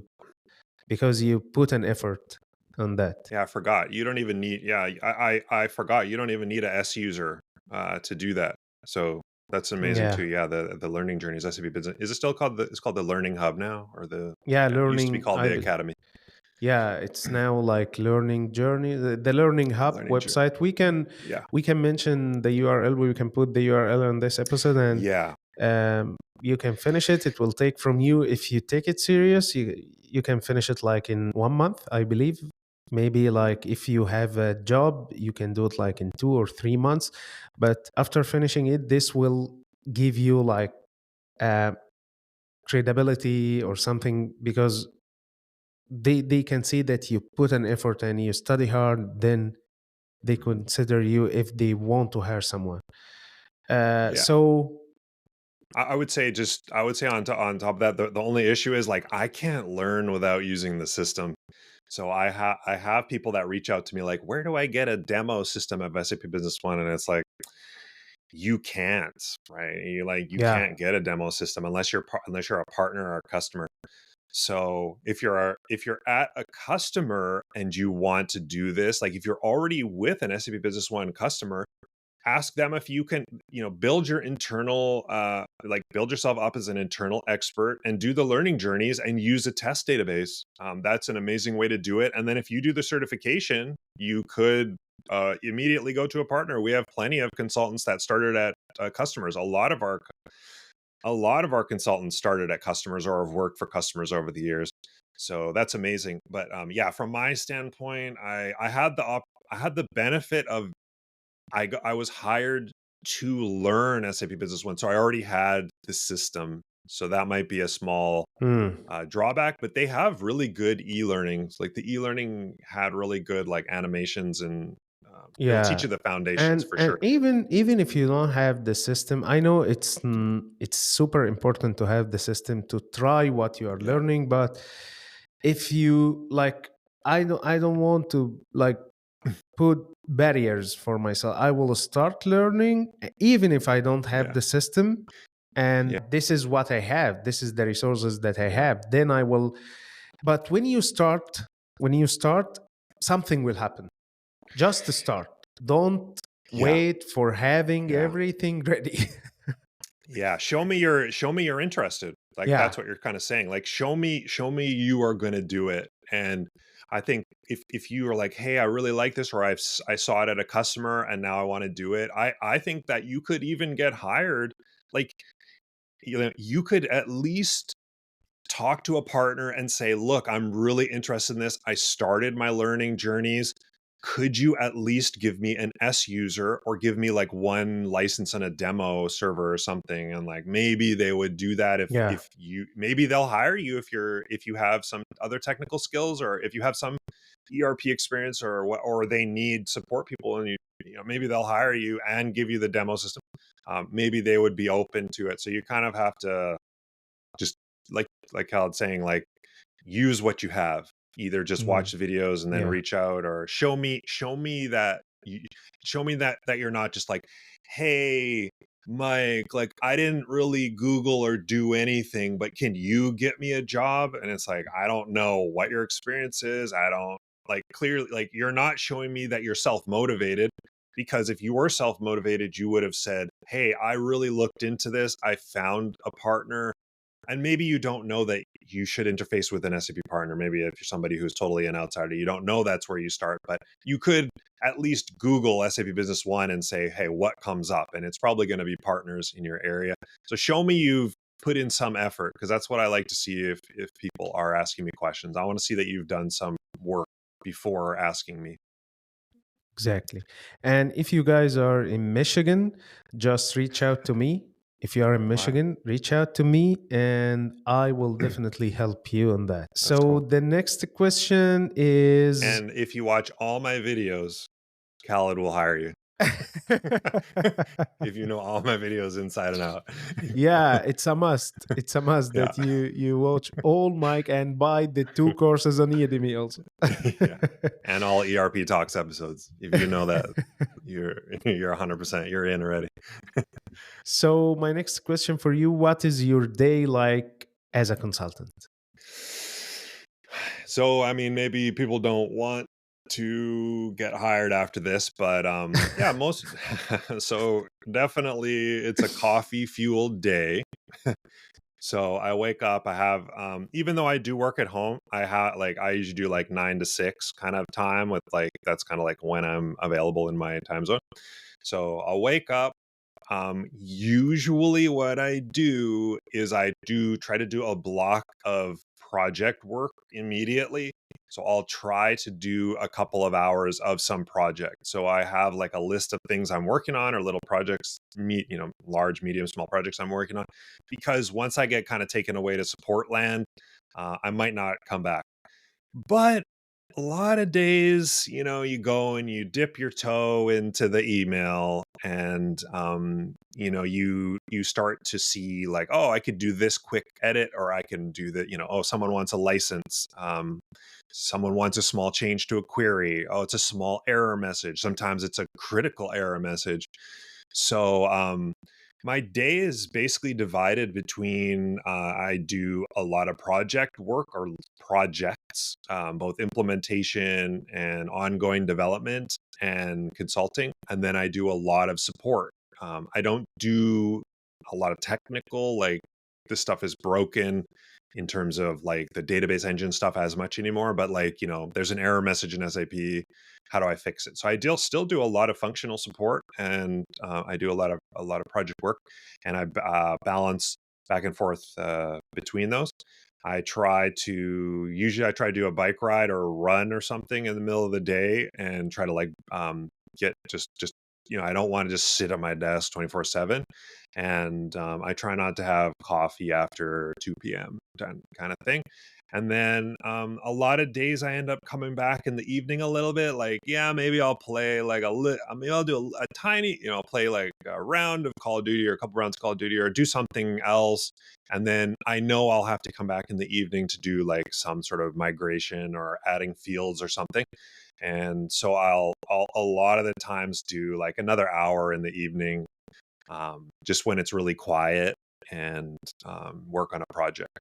Speaker 1: because you put an effort on that.
Speaker 2: yeah. I forgot. You don't even need. Yeah, I forgot. You don't even need a S user to do that. So that's amazing
Speaker 1: Yeah.
Speaker 2: too. Yeah, the learning journeys SAP Business is it still called it's called the Learning Hub now or the
Speaker 1: Yeah,
Speaker 2: yeah it used to be
Speaker 1: learning.
Speaker 2: called the Academy
Speaker 1: Yeah, it's now like learning journey. The Learning Hub
Speaker 2: Learning Journey.
Speaker 1: website.
Speaker 2: Yeah,
Speaker 1: We can mention the URL. We can put the URL on this episode, and
Speaker 2: yeah,
Speaker 1: you can finish it. It will take from you, if you take it serious, you can finish it like in 1 month, I believe. Maybe like if you have a job, you can do it like in 2 or 3 months. But after finishing it, this will give you like uh, credibility or something, because they can see that you put an effort and you study hard. Then they
Speaker 2: mhm,
Speaker 1: consider you if they want to hire someone.
Speaker 2: yeah.
Speaker 1: So
Speaker 2: I would say on top of that, the only issue is like I can't learn without using the system. So I have people that reach out to me like, where do I get a demo system of SAP Business One? And it's like you can't, right? You
Speaker 1: yeah.
Speaker 2: can't get a demo system unless you're a partner or a customer. So if you're at a customer and you want to do this, like if you're already with an SAP Business One customer, ask them if you can build your internal like build yourself up as an internal expert and do the learning journeys and use a test database. That's an amazing way to do it. And then if you do the certification, you could immediately go to a partner. We have plenty of consultants that started at customers. A lot of our consultants started at customers or have worked for customers over the years. So that's amazing. But yeah, from my standpoint, I had the benefit of I was hired to learn SAP Business One, so I already had the system. So that might be a small
Speaker 1: Hmm.
Speaker 2: drawback, but they have really good e-learnings. Like the e-learning had really good like animations, and it'll teach
Speaker 1: Yeah,
Speaker 2: you the foundations
Speaker 1: and
Speaker 2: for
Speaker 1: and
Speaker 2: sure.
Speaker 1: even if you don't have the system, I know it's super important to have the system to try what you are
Speaker 2: Yeah,
Speaker 1: learning. But if you like, I don't want to like put barriers for myself. I will start learning even if I don't have
Speaker 2: yeah,
Speaker 1: the system,
Speaker 2: yeah,
Speaker 1: and this is what I have. This is the resources that I
Speaker 2: yeah,
Speaker 1: have. Then I will But when you start, something will happen. Just start. Don't
Speaker 2: Yeah.
Speaker 1: wait for having
Speaker 2: Yeah.
Speaker 1: everything ready.
Speaker 2: Yeah, show me you're interested. Like
Speaker 1: Yeah.
Speaker 2: that's what you're kind of saying. Like show me you are going to do it. And I think if you are like, "Hey, I really like this," or I saw it at a customer and now I want to do it. I think that you could even get hired. Like you could at least talk to a partner and say, "Look, I'm really interested in this. I started my learning journeys. Could you at least give me an S user or give me like one license and a demo server or something?" And like maybe they would do that
Speaker 1: Yeah.
Speaker 2: if you maybe they'll hire you if you have some other technical skills or if you have some ERP experience or what or they need support people and you know maybe they'll hire you and give you the demo system. Maybe they would be open to it. So you kind of have to just like Khaled saying, like use what you have. Either just
Speaker 1: Mm,
Speaker 2: watch the videos and then
Speaker 1: yeah.
Speaker 2: reach out, or show me that you show me that you're not just like, hey, Mike, like I didn't really Google or do anything, but can you get me a job? And it's like, I don't know what your experience is. I don't like clearly like you're not showing me that you're self-motivated because if you were self-motivated, you would have said, hey, I really looked into this. I found a partner and maybe you don't know that you should interface with an SAP partner. Maybe if you're somebody who's totally an outsider, you don't know that's where you start, but you could at least Google SAP Business One and say, hey, what comes up? And it's probably going to be partners in your area. So show me you've put in some effort because that's what I like to see if people are asking me questions. I want to see that you've done some work before asking me.
Speaker 1: Exactly. And if you guys are in Michigan, just reach out to me. If you are in
Speaker 2: Wow.
Speaker 1: Michigan, reach out to me and I will definitely help you on that.
Speaker 2: That's
Speaker 1: So
Speaker 2: cool.
Speaker 1: the next question is
Speaker 2: And if you watch all my videos, Khaled will hire you. If you know all my videos inside and out.
Speaker 1: yeah, it's a must. It's a must
Speaker 2: Yeah.
Speaker 1: that you watch all Mike and buy the two courses on Udemy also.
Speaker 2: Yeah. And all ERP Talks episodes. If you know that, you're 100%, you're in already.
Speaker 1: So my next question for you, what is your day like as a consultant?
Speaker 2: So, I mean, maybe people don't want to get hired after this, but yeah, most so definitely it's a coffee fueled day. So I wake up, I have even though I do work at home, I have like I usually do like 9 to 6 kind of time with like that's kind of like when I'm available in my time zone. So I'll wake up. Usually what I do is I do try to do a block of project work immediately. So I'll try to do a couple of hours of some project. So I have like a list of things I'm working on or little projects, you know, large, medium, small projects I'm working on. Because once I get kind of taken away to support land, I might not come back. But a lot of days, you know, you go and you dip your toe into the email and you know, you start to see like, oh, I could do this quick edit or I can do that, you know, oh, someone wants a license. Someone wants a small change to a query. Oh, it's a small error message. Sometimes it's a critical error message. So my day is basically divided between I do a lot of project work or projects, both implementation and ongoing development and consulting. And then I do a lot of support. I don't do a lot of technical, like this stuff is broken in terms of like the database engine stuff as much anymore. But like, you know, there's an error message in SAP. How do I fix it? So I still do a lot of functional support and I do a lot of project work and I balance back and forth between those. Usually I try to do a bike ride or a run or something in the middle of the day and try to like get just you know, I don't want to just sit at my desk 24/7. And I try not to have coffee after 2 p.m. Kind of thing. And then a lot of days I end up coming back in the evening a little bit. Like, yeah, maybe I'll play like maybe I'll do a tiny, you know, play like a round of Call of Duty or a couple rounds of Call of Duty or do something else. And then I know I'll have to come back in the evening to do like some sort of migration or adding fields or something. And so I'll a lot of the times do like another hour in the evening, just when it's really quiet and work on a project.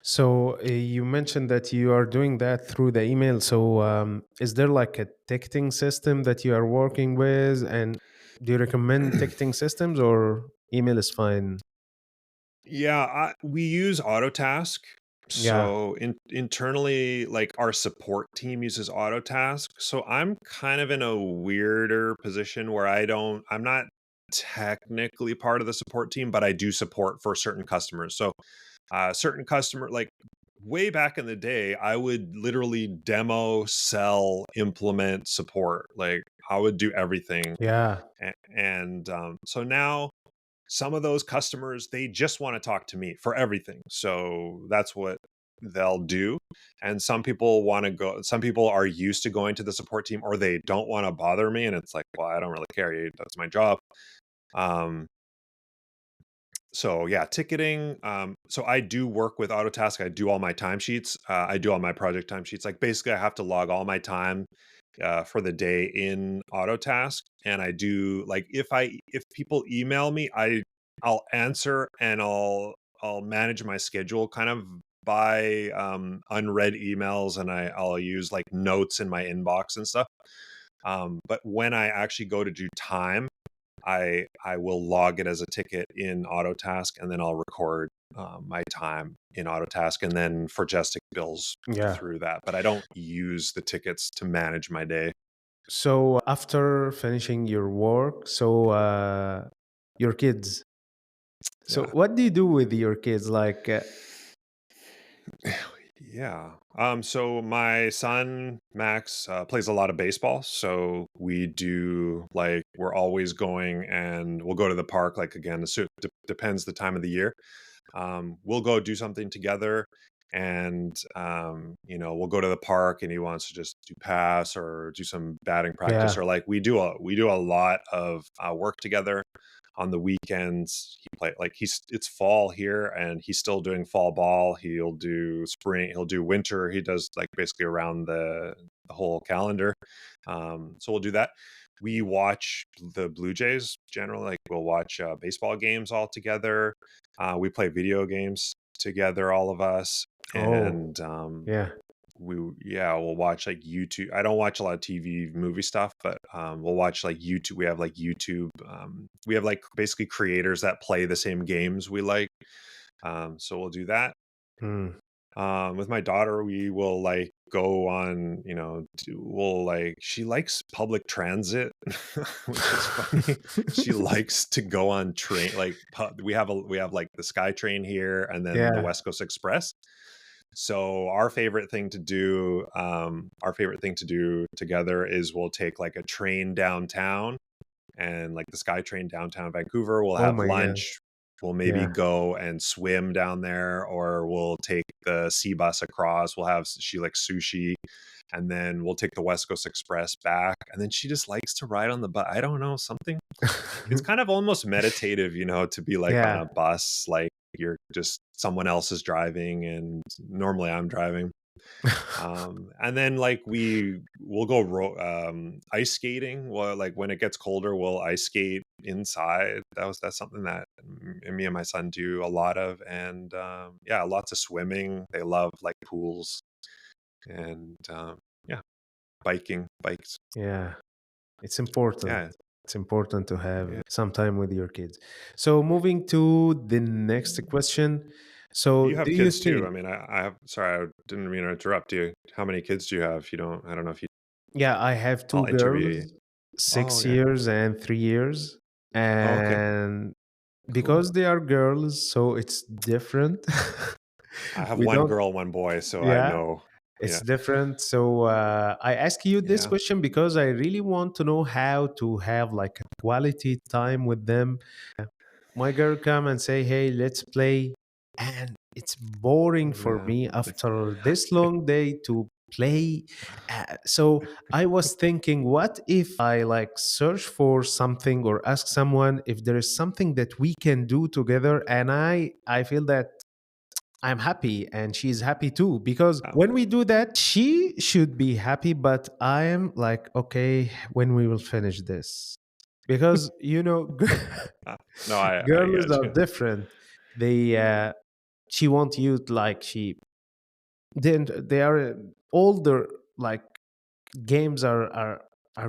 Speaker 1: So you mentioned that you are doing that through the email. So is there like a ticketing system that you are working with, and do you recommend ticketing systems or email is fine?
Speaker 2: Yeah, we use Autotask.
Speaker 1: Yeah,
Speaker 2: So internally, like our support team uses Autotask. So I'm kind of in a weirder position where I'm not technically part of the support team, but I do support for certain customers. So certain customer, like way back in the day, I would literally demo, sell, implement, support. Like I would do everything.
Speaker 1: yeah,
Speaker 2: And so now some of those customers, they just want to talk to me for everything. So that's what they'll do. And some people are used to going to the support team, or they don't want to bother me. And it's like, well, I don't really care. That's my job. Um, so yeah, ticketing. So I do work with Autotask. I do all my timesheets. I do all my project timesheets. Like basically, I have to log all my time for the day in Autotask, and I do like if people email me, I'll answer and I'll manage my schedule kind of by unread emails, and I'll use like notes in my inbox and stuff. But when I actually go to do time, I will log it as a ticket in Autotask, and then I'll record my time in Autotask, and then for Majestic bills
Speaker 1: yeah.
Speaker 2: through that. But I don't use the tickets to manage my day.
Speaker 1: So after finishing your work, so your kids. So
Speaker 2: Yeah.
Speaker 1: what do you do with your kids? Like,
Speaker 2: Yeah. So my son Max plays a lot of baseball. So we do like we're always going, and we'll go to the park. Like again, depends the time of the year. We'll go do something together, and we'll go to the park, and he wants to just do pass or do some batting practice,
Speaker 1: yeah,
Speaker 2: or like we do a lot of work together on the weekends. He play like he's it's fall here, and he's still doing fall ball. He'll do spring, he'll do winter. He does like basically around the whole calendar. So we'll do that. We watch the Blue Jays generally. Like we'll watch baseball games all together. We play video games together, all of us,
Speaker 1: oh,
Speaker 2: and
Speaker 1: yeah,
Speaker 2: we'll watch like YouTube. I don't watch a lot of TV movie stuff, but we'll watch like YouTube. We have like YouTube. We have like basically creators that play the same games we like. So we'll do that.
Speaker 1: mm.
Speaker 2: With my daughter, we will like go on, we'll like she likes public transit, which is funny. She likes to go on train. Like we have like the Sky Train here, and then the
Speaker 1: Yeah,
Speaker 2: West Coast Express. So our favorite thing to do together is we'll take like a train downtown, and like the SkyTrain downtown Vancouver. We'll
Speaker 1: oh
Speaker 2: have
Speaker 1: my god,
Speaker 2: lunch. We'll maybe
Speaker 1: yeah.
Speaker 2: go and swim down there, or we'll take the sea bus across. She likes sushi, and then we'll take the West Coast Express back. And then she just likes to ride on the bus. I don't know, something. It's kind of almost meditative, to be like on
Speaker 1: Yeah.
Speaker 2: a bus, like you're just someone else is driving, and normally I'm driving. And then like we'll go ice skating. Well, like when it gets colder, we'll ice skate inside. That's something that me and my son do a lot of, and yeah, lots of swimming. They love like pools, and yeah, bikes.
Speaker 1: Yeah, it's important.
Speaker 2: Yeah,
Speaker 1: It's important to have
Speaker 2: yeah.
Speaker 1: some time with your kids. So moving to the next question. So
Speaker 2: You have
Speaker 1: do you
Speaker 2: kids too. I
Speaker 1: think,
Speaker 2: mean, I have. Sorry, I didn't mean to interrupt you. How many kids do you have? You don't. I don't know if you.
Speaker 1: yeah, I have two
Speaker 2: I'll interview you.
Speaker 1: girls,
Speaker 2: Oh,
Speaker 1: six
Speaker 2: okay.
Speaker 1: years and 3 years.
Speaker 2: Oh, okay.
Speaker 1: And
Speaker 2: Cool.
Speaker 1: because they are girls, so it's different.
Speaker 2: I have
Speaker 1: We
Speaker 2: one
Speaker 1: don't,
Speaker 2: girl, one boy, so I
Speaker 1: yeah,
Speaker 2: know.
Speaker 1: it's
Speaker 2: Yeah.
Speaker 1: different. So I ask you this
Speaker 2: Yeah.
Speaker 1: question because I really want to know how to have like a quality time with them. My girl come and say, "Hey, let's play," and it's boring for
Speaker 2: Yeah.
Speaker 1: me after this long day to play. So I was thinking, what if I like search for something or ask someone if there is something that we can do together, and I feel that I'm happy and she's happy too, because
Speaker 2: Oh,
Speaker 1: when we do that, she should be happy, but I am like, okay, when we will finish this. Because,
Speaker 2: uh, no, I
Speaker 1: girls
Speaker 2: get
Speaker 1: are
Speaker 2: you.
Speaker 1: different. They she want you to, like, she then they are older, like, games are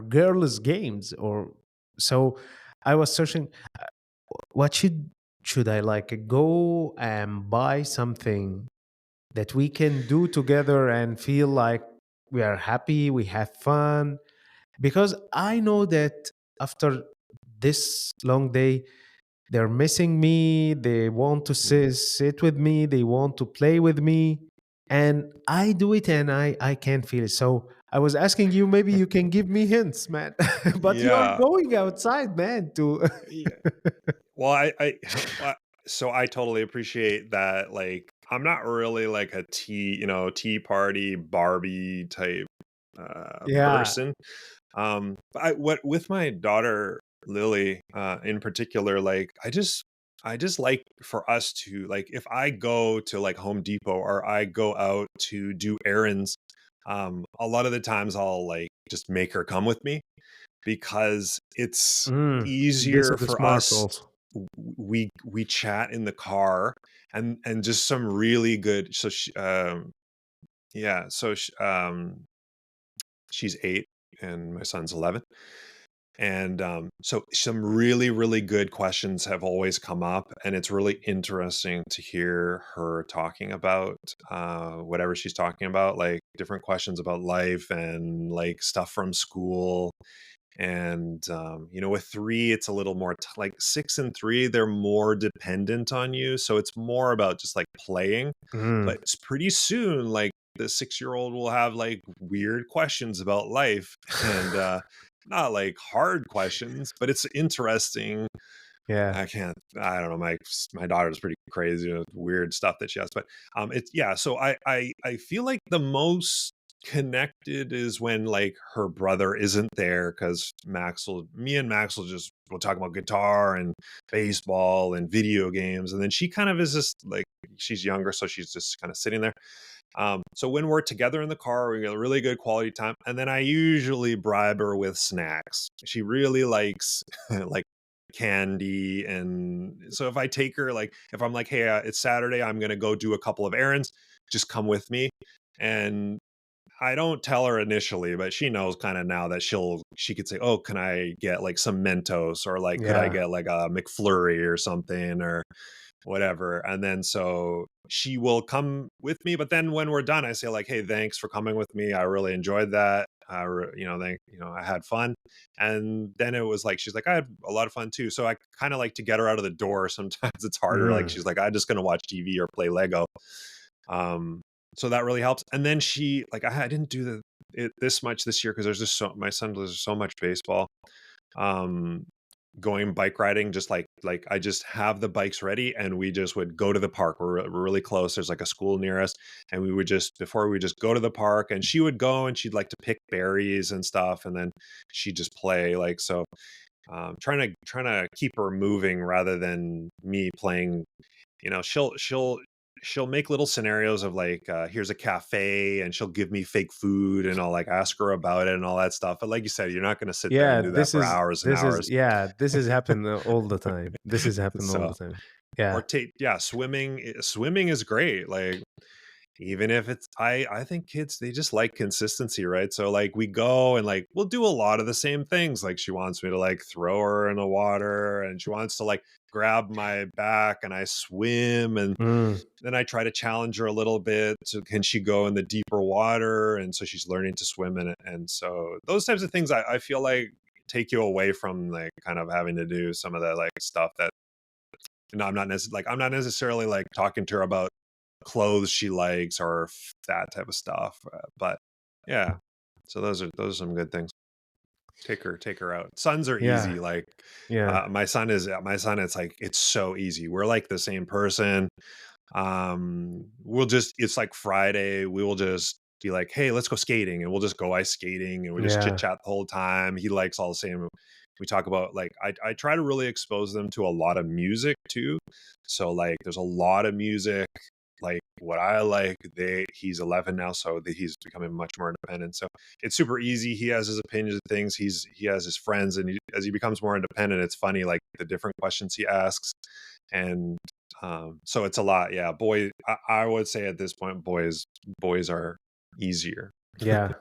Speaker 1: girls games, or so. I was searching, what should I, like, go and buy something that we can do together and feel like we are happy, we have fun, because I know that after this long day they're missing me, they want to
Speaker 2: Mhm.
Speaker 1: sit with me, they want to play with me, and I do it and I can't feel it. So I was asking you, maybe you can give me hints, man. But you are
Speaker 2: Yeah.
Speaker 1: going outside, man, to
Speaker 2: Yeah. Well, well, so I totally appreciate that. Like, I'm not really like a tea party Barbie type
Speaker 1: yeah.
Speaker 2: person. But what with my daughter Lily, in particular, like, I just like for us to, like, if I go to like Home Depot or I go out to do errands, a lot of the times I'll like just make her come with me because it's
Speaker 1: This
Speaker 2: easier
Speaker 1: is
Speaker 2: for
Speaker 1: smart
Speaker 2: us.
Speaker 1: also.
Speaker 2: We chat in the car, and just some really good. Yeah, she's 8 and my son's 11. And so some really, really good questions have always come up, and it's really interesting to hear her talking about whatever she's talking about, like different questions about life and like stuff from school. And with 3, it's a little more like 6 and 3, they're more dependent on you, so it's more about just like playing.
Speaker 1: Mm.
Speaker 2: But it's pretty soon, like, the 6-year-old will have like weird questions about life, and not like hard questions, but it's interesting.
Speaker 1: Yeah.
Speaker 2: I don't know, my daughter's pretty crazy with weird stuff that she has, but it's yeah, so I feel like the most connected is when like her brother isn't there, because me and Max will talk about guitar and baseball and video games, and then she kind of is just like, she's younger, so she's just kind of sitting there. So when we're together in the car, we get a really good quality time, and then I usually bribe her with snacks. She really likes like candy, and so if I take her, like, if I'm like, hey, it's Saturday, I'm gonna go do a couple of errands, just come with me. And I don't tell her initially, but she knows kind of now that she could say, oh, can I get like some Mentos, or like could I
Speaker 1: Yeah.
Speaker 2: get like a McFlurry or something, or whatever. And then so she will come with me, but then when we're done, I say like, hey, thanks for coming with me, I really enjoyed that. I had fun. And then it was like, she's like, I had a lot of fun too. So I kind of like to get her out of the door. Sometimes it's harder, like
Speaker 1: Mm.
Speaker 2: she's like, I'm just gonna watch TV or play Lego. um so that really helps. And then she, like, I didn't do it this much this year because there's just my son does so much baseball. um Going bike riding, just like I just have the bikes ready, and we just would go to the park. We're really close, there's like a school near us, and we would just, before we just go to the park, and she would go and she'd like to pick berries and stuff, and then she'd just play, like, so trying to keep her moving rather than me playing. She'll make little scenarios of like, here's a cafe, and she'll give me fake food, and I'll like ask her about it and all that stuff. But like you said, you're not going to sit there
Speaker 1: Yeah,
Speaker 2: and do that for hours and hours.
Speaker 1: this is happen all the time. This is happen all the
Speaker 2: So,
Speaker 1: time.
Speaker 2: or
Speaker 1: Yeah.
Speaker 2: take yeah, swimming is great. Like, even if it's, I think kids, they just like consistency, right? So like we go and like we'll do a lot of the same things. Like, she wants me to like throw her in the water, and she wants to like grab my back and I swim, and
Speaker 1: Mm.
Speaker 2: then I try to challenge her a little bit. So can she go in the deeper water? And so she's learning to swim in it. And so those types of things, I feel like take you away from like kind of having to do some of the like stuff that, I'm not necessarily like talking to her about clothes she likes or that type of stuff. But yeah, so those are some good things. Take her out. Sons are
Speaker 1: Yeah.
Speaker 2: easy. Like,
Speaker 1: Yeah.
Speaker 2: my son. It's like, it's so easy. We're like the same person. We'll just, it's like Friday, we will just be like, hey, let's go skating, and we'll just go ice skating, and we just chit
Speaker 1: Yeah.
Speaker 2: chat the whole time. He likes all the same. We talk about, like, I try to really expose them to a lot of music too. So like there's a lot of music, like what I like. He's 11 now, so he's becoming much more independent, so it's super easy. He has his opinions of things, he has his friends, and as he becomes more independent, it's funny, like the different questions he asks. And So it's a lot. Yeah, I would say at this point, boys are easier.
Speaker 1: Yeah.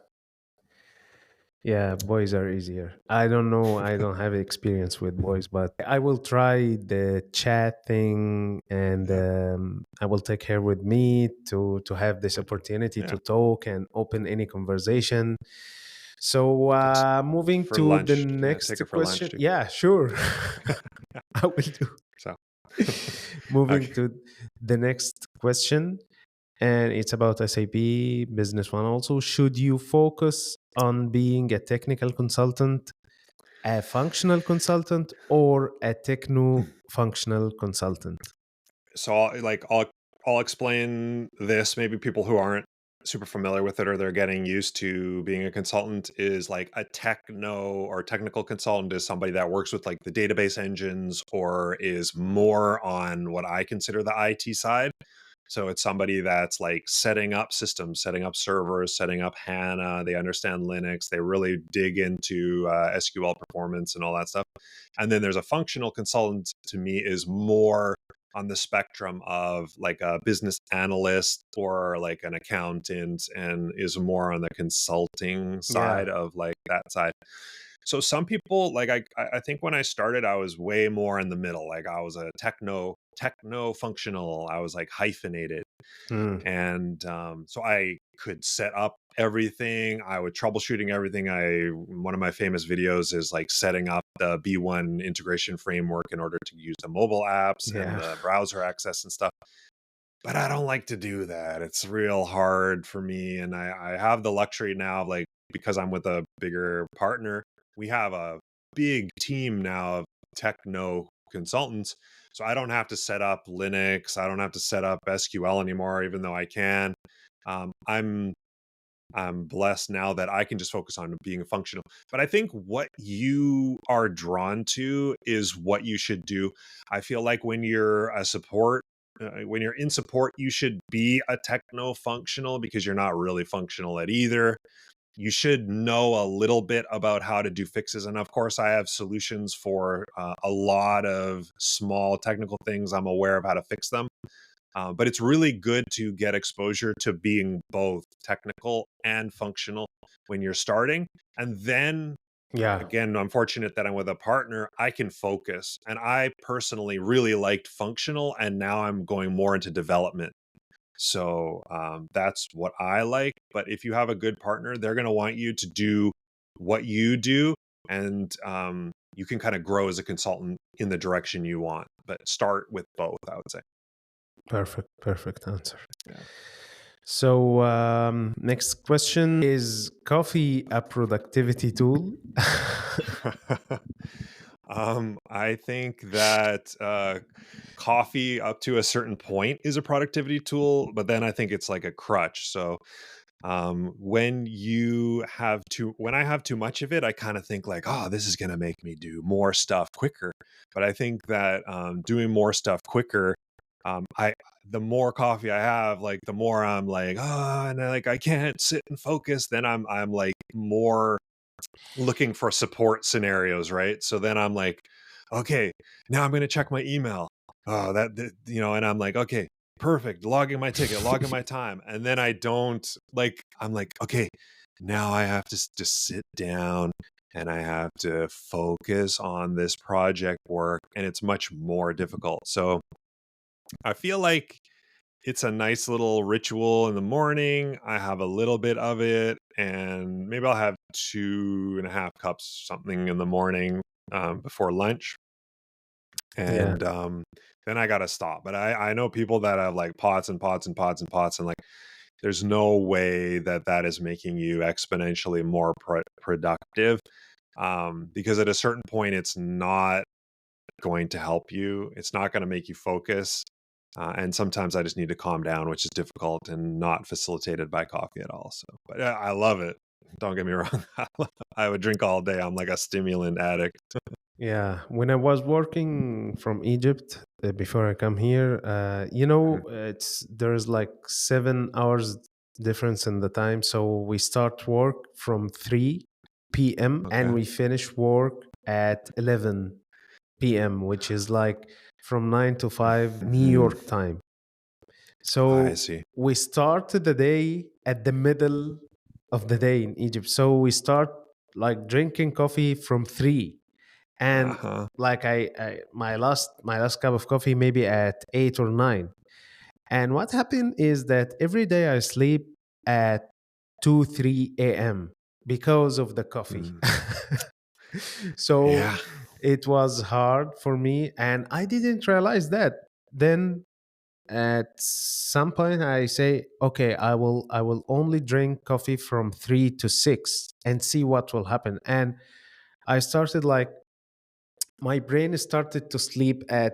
Speaker 1: Yeah, boys are easier. I don't know. I don't have experience with boys, but I will try the chat thing, and
Speaker 2: Yeah,
Speaker 1: I will take her with me to have this opportunity
Speaker 2: yeah.
Speaker 1: to talk and open any conversation. So,
Speaker 2: Just
Speaker 1: moving
Speaker 2: for
Speaker 1: to the
Speaker 2: lunch. Yeah, take
Speaker 1: next
Speaker 2: her for lunch
Speaker 1: question.
Speaker 2: too.
Speaker 1: Yeah, sure,
Speaker 2: Yeah.
Speaker 1: I will do.
Speaker 2: So
Speaker 1: Moving
Speaker 2: okay.
Speaker 1: to the next question, and it's about SAP Business One also. Should you focus on being a technical consultant, a functional consultant, or a techno functional consultant?
Speaker 2: So I'll explain this. Maybe people who aren't super familiar with it or they're getting used to being a consultant is like a techno or technical consultant is somebody that works with like the database engines or is more on what I consider the IT side. So it's somebody that's like setting up systems, setting up servers, setting up HANA. They understand Linux. They really dig into SQL performance and all that stuff. And then there's a functional consultant to me is more on the spectrum of like a business analyst or like an accountant and is more on the consulting
Speaker 1: Yeah.
Speaker 2: side of like that side. So some people like I think when I started I was way more in the middle. Like I was a techno functional. I was like hyphenated.
Speaker 1: Mm,
Speaker 2: And so I could set up everything. I would troubleshooting everything. I One of my famous videos is like setting up the B1 integration framework in order to use the mobile apps and
Speaker 1: yeah.
Speaker 2: the browser access and stuff. But I don't like to do that. It's real hard for me. And I have the luxury now of like, because I'm with a bigger partner, we have a big team now of techno consultants. So I don't have to set up Linux. I don't have to set up SQL anymore, even though I can. Um, I'm I'm blessed now that I can just focus on being functional. But I think what you are drawn to is what you should do. I feel like when you're in support, you should be a techno functional because you're not really functional at either. You should know a little bit about how to do fixes. And of course, I have solutions for a lot of small technical things. I'm aware of how to fix them. But it's really good to get exposure to being both technical and functional when you're starting. And then
Speaker 1: Yeah.
Speaker 2: again, I'm fortunate that I'm with a partner. I can focus. And I personally really liked functional. And now I'm going more into development. So that's what I like. But if you have a good partner, they're going to want you to do what you do. And you can kind of grow as a consultant in the direction you want. But start with both, I would say.
Speaker 1: Perfect. Perfect answer.
Speaker 2: Yeah.
Speaker 1: So, next question, is coffee a productivity tool?
Speaker 2: I think that coffee up to a certain point is a productivity tool, but then I think it's like a crutch. So when I have too much of it, I kind of think like, oh, this is going to make me do more stuff quicker. But I think that doing more stuff quicker, I the more coffee I have, like the more I'm like, oh, and I can't sit and focus. Then I'm like more looking for support scenarios, right? So then I'm like, okay, now I'm going to check my email. Oh, and I'm like, okay, perfect. Logging my ticket, logging my time. And then I don't like, I'm like, okay, now I have to just sit down and I have to focus on this project work. And it's much more difficult. So I feel like it's a nice little ritual in the morning. I have a little bit of it, and maybe I'll have 2.5 cups something in the morning before lunch,
Speaker 1: Yeah.
Speaker 2: and then I gotta stop. But I know people that have like pots and pots and pots and pots, and like there's no way that that is making you exponentially more productive, because at a certain point, it's not going to help you. It's not going to make you focus. And sometimes I just need to calm down, which is difficult and not facilitated by coffee at all. So, but yeah, I love it. Don't get me wrong. I would drink all day. I'm like a stimulant addict.
Speaker 1: Yeah, when I was working from Egypt before I come here,
Speaker 2: Mhm.
Speaker 1: it's there's like 7 hours difference in the time. So we start work from 3 p.m. and
Speaker 2: Okay.
Speaker 1: we finish work at 11 p.m., which is like from 9 to 5 New
Speaker 2: Mhm.
Speaker 1: York time.
Speaker 2: I
Speaker 1: So
Speaker 2: see.
Speaker 1: we started the day at the middle of the day in Egypt. So we start like drinking coffee from 3, and
Speaker 2: Uh-huh.
Speaker 1: like my last cup of coffee maybe at 8 or 9. And what happened is that every day I sleep at 2 3 a.m. because of the coffee.
Speaker 2: Mm.
Speaker 1: So
Speaker 2: Yeah.
Speaker 1: it was hard for me, and I didn't realize that. Then at some point I say, okay, I will only drink coffee from 3 to 6 and see what will happen. And I started like, my brain started to sleep at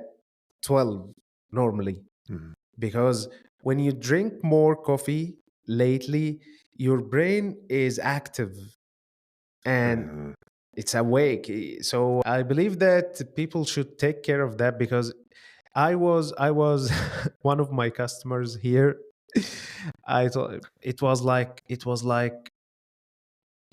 Speaker 1: 12 normally,
Speaker 2: Mhm.
Speaker 1: because when you drink more coffee lately, your brain is active and
Speaker 2: Mhm.
Speaker 1: it's awake. So I believe that people should take care of that, because I was one of my customers here. I thought it was like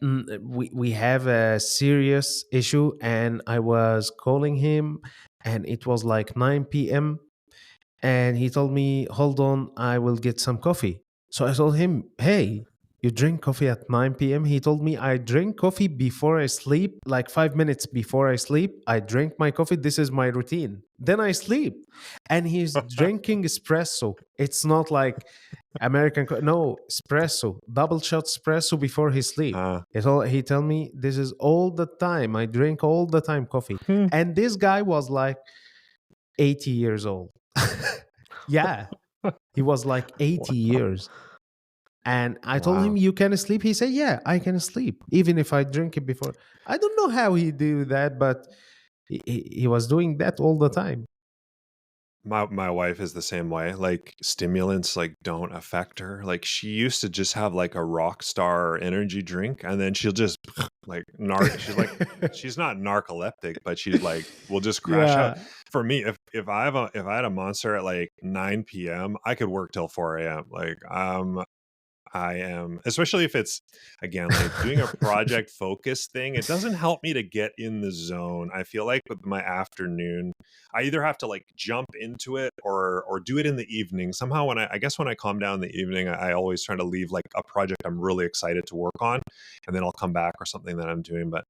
Speaker 1: we have a serious issue, and I was calling him, and it was like 9 p.m. and he told me, hold on, I will get some coffee. So I told him, hey, you drink coffee at 9 p.m.? He told me, I drink coffee before I sleep, like 5 minutes before I sleep. I drink my coffee. This is my routine. Then I sleep. And he's drinking espresso. It's not like no, espresso, double shot espresso before he sleep.
Speaker 2: Uh,
Speaker 1: He tell me, this is all the time. I drink all the time coffee.
Speaker 2: hmm.
Speaker 1: And this guy was like 80 years old. Yeah, he was like 80
Speaker 2: Wow.
Speaker 1: years. And I told him,
Speaker 2: Wow.
Speaker 1: you can sleep? He said, yeah, I can sleep, even if I drink it before. I don't know how he do that, but he was doing that all the time.
Speaker 2: My wife is the same way. Like stimulants like don't affect her. Like she used to just have like a rock star energy drink and then she'll just like she's not narcoleptic, but she like will just crash out.
Speaker 1: Yeah.
Speaker 2: For me, if I had a monster at like 9 p.m., I could work till 4 a.m. Like I am, especially if it's again like doing a project focus thing. It doesn't help me to get in the zone. I feel like with my afternoon, I either have to like jump into it or do it in the evening. Somehow when I guess when I calm down in the evening, I always try to leave like a project I'm really excited to work on, and then I'll come back or something that I'm doing. But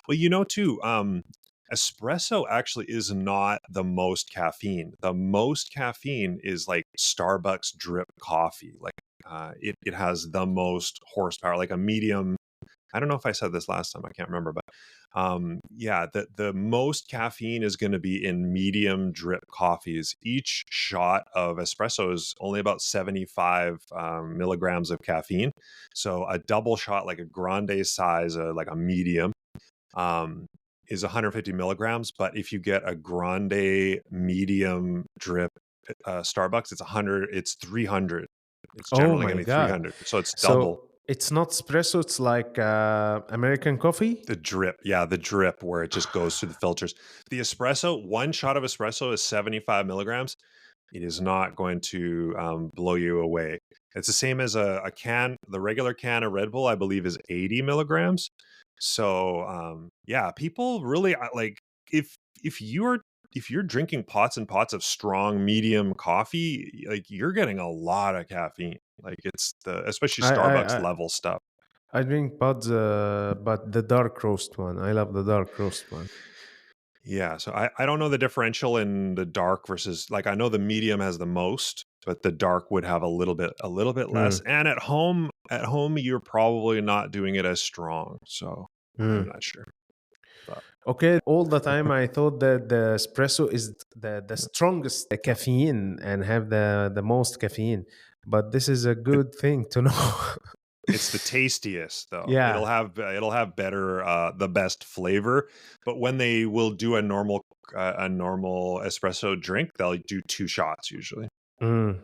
Speaker 2: well, too, espresso actually is not the most caffeine. The most caffeine is like Starbucks drip coffee. Like it has the most horsepower, like a medium. I don't know if I said this last time. I can't remember, but yeah, the most caffeine is going to be in medium drip coffees. Each shot of espresso is only about 75 milligrams of caffeine. So a double shot, like a grande size, like a medium, um, is 150 milligrams. But if you get a grande medium drip Starbucks, it's 100. It's 300. It's
Speaker 1: Oh
Speaker 2: generally
Speaker 1: my
Speaker 2: going to be
Speaker 1: God.
Speaker 2: 300. So it's double.
Speaker 1: So it's not espresso, it's like American coffee?
Speaker 2: The drip, yeah, the drip where it just goes through the filters. The espresso, one shot of espresso is 75 milligrams. It is not going to blow you away. It's the same as a can. The regular can of Red Bull, I believe, is 80 milligrams. So yeah, people really like if if you're if you're drinking pots and pots of strong medium coffee, like you're getting a lot of caffeine. Like it's the especially
Speaker 1: I I
Speaker 2: Starbucks
Speaker 1: I,
Speaker 2: level stuff.
Speaker 1: I drink pods, but the dark roast one. I love the dark roast one.
Speaker 2: Yeah, so I don't know the differential in the dark versus like I know the medium has the most, but the dark would have a little bit less.
Speaker 1: Mm,
Speaker 2: And at home you're probably not doing it as strong. So I'm
Speaker 1: mm.
Speaker 2: not sure. But
Speaker 1: Okay, all the time I thought that the espresso is the strongest
Speaker 2: no.
Speaker 1: caffeine and have the most caffeine, but this is a
Speaker 2: It,
Speaker 1: good thing to know.
Speaker 2: it's the tastiest though. It'll
Speaker 1: Yeah.
Speaker 2: have it'll have better the best flavor, but when they will do a normal espresso drink, they'll do two shots usually.
Speaker 1: Mm,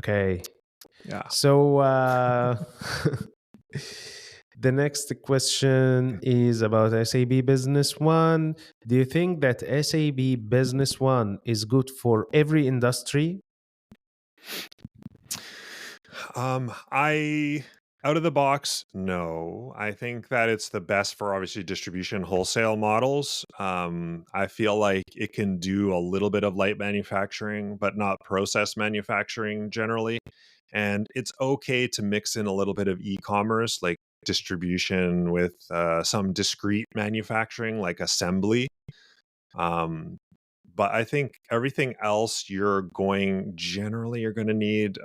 Speaker 1: okay.
Speaker 2: Yeah.
Speaker 1: So the next question is about SAP Business One. Do you think that SAP Business One is good for every industry?
Speaker 2: I Out of the box, no. I think that it's the best for obviously distribution wholesale models. I feel like it can do a little bit of light manufacturing, but not process manufacturing generally. And it's okay to mix in a little bit of e-commerce, like distribution with some discrete manufacturing, like assembly. Um, but I think everything else you're going to need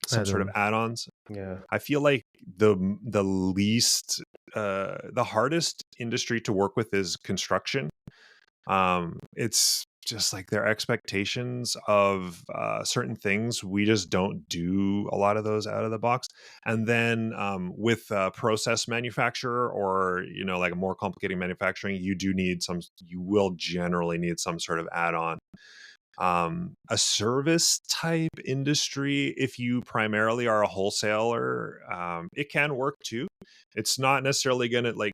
Speaker 2: some sort of
Speaker 1: Add-ons.
Speaker 2: add-ons.
Speaker 1: Yeah.
Speaker 2: I feel like the least the hardest industry to work with is construction. It's just like their expectations of certain things. We just don't do a lot of those out of the box. And then with process manufacturer or like a more complicated manufacturing, you will generally need some sort of add-on. A service type industry, if you primarily are a wholesaler, it can work too. It's not necessarily going to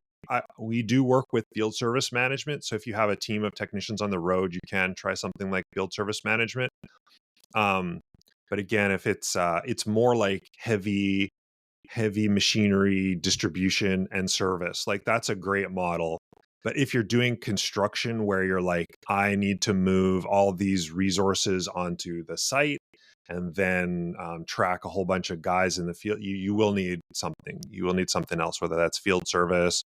Speaker 2: we do work with field service management. So if you have a team of technicians on the road, you can try something like field service management. Um, but again, if it's more like heavy machinery distribution and service, like that's a great model. But if you're doing construction where you're like, I need to move all these resources onto the site and then track a whole bunch of guys in the field, you will need something. You will need something else, whether that's field service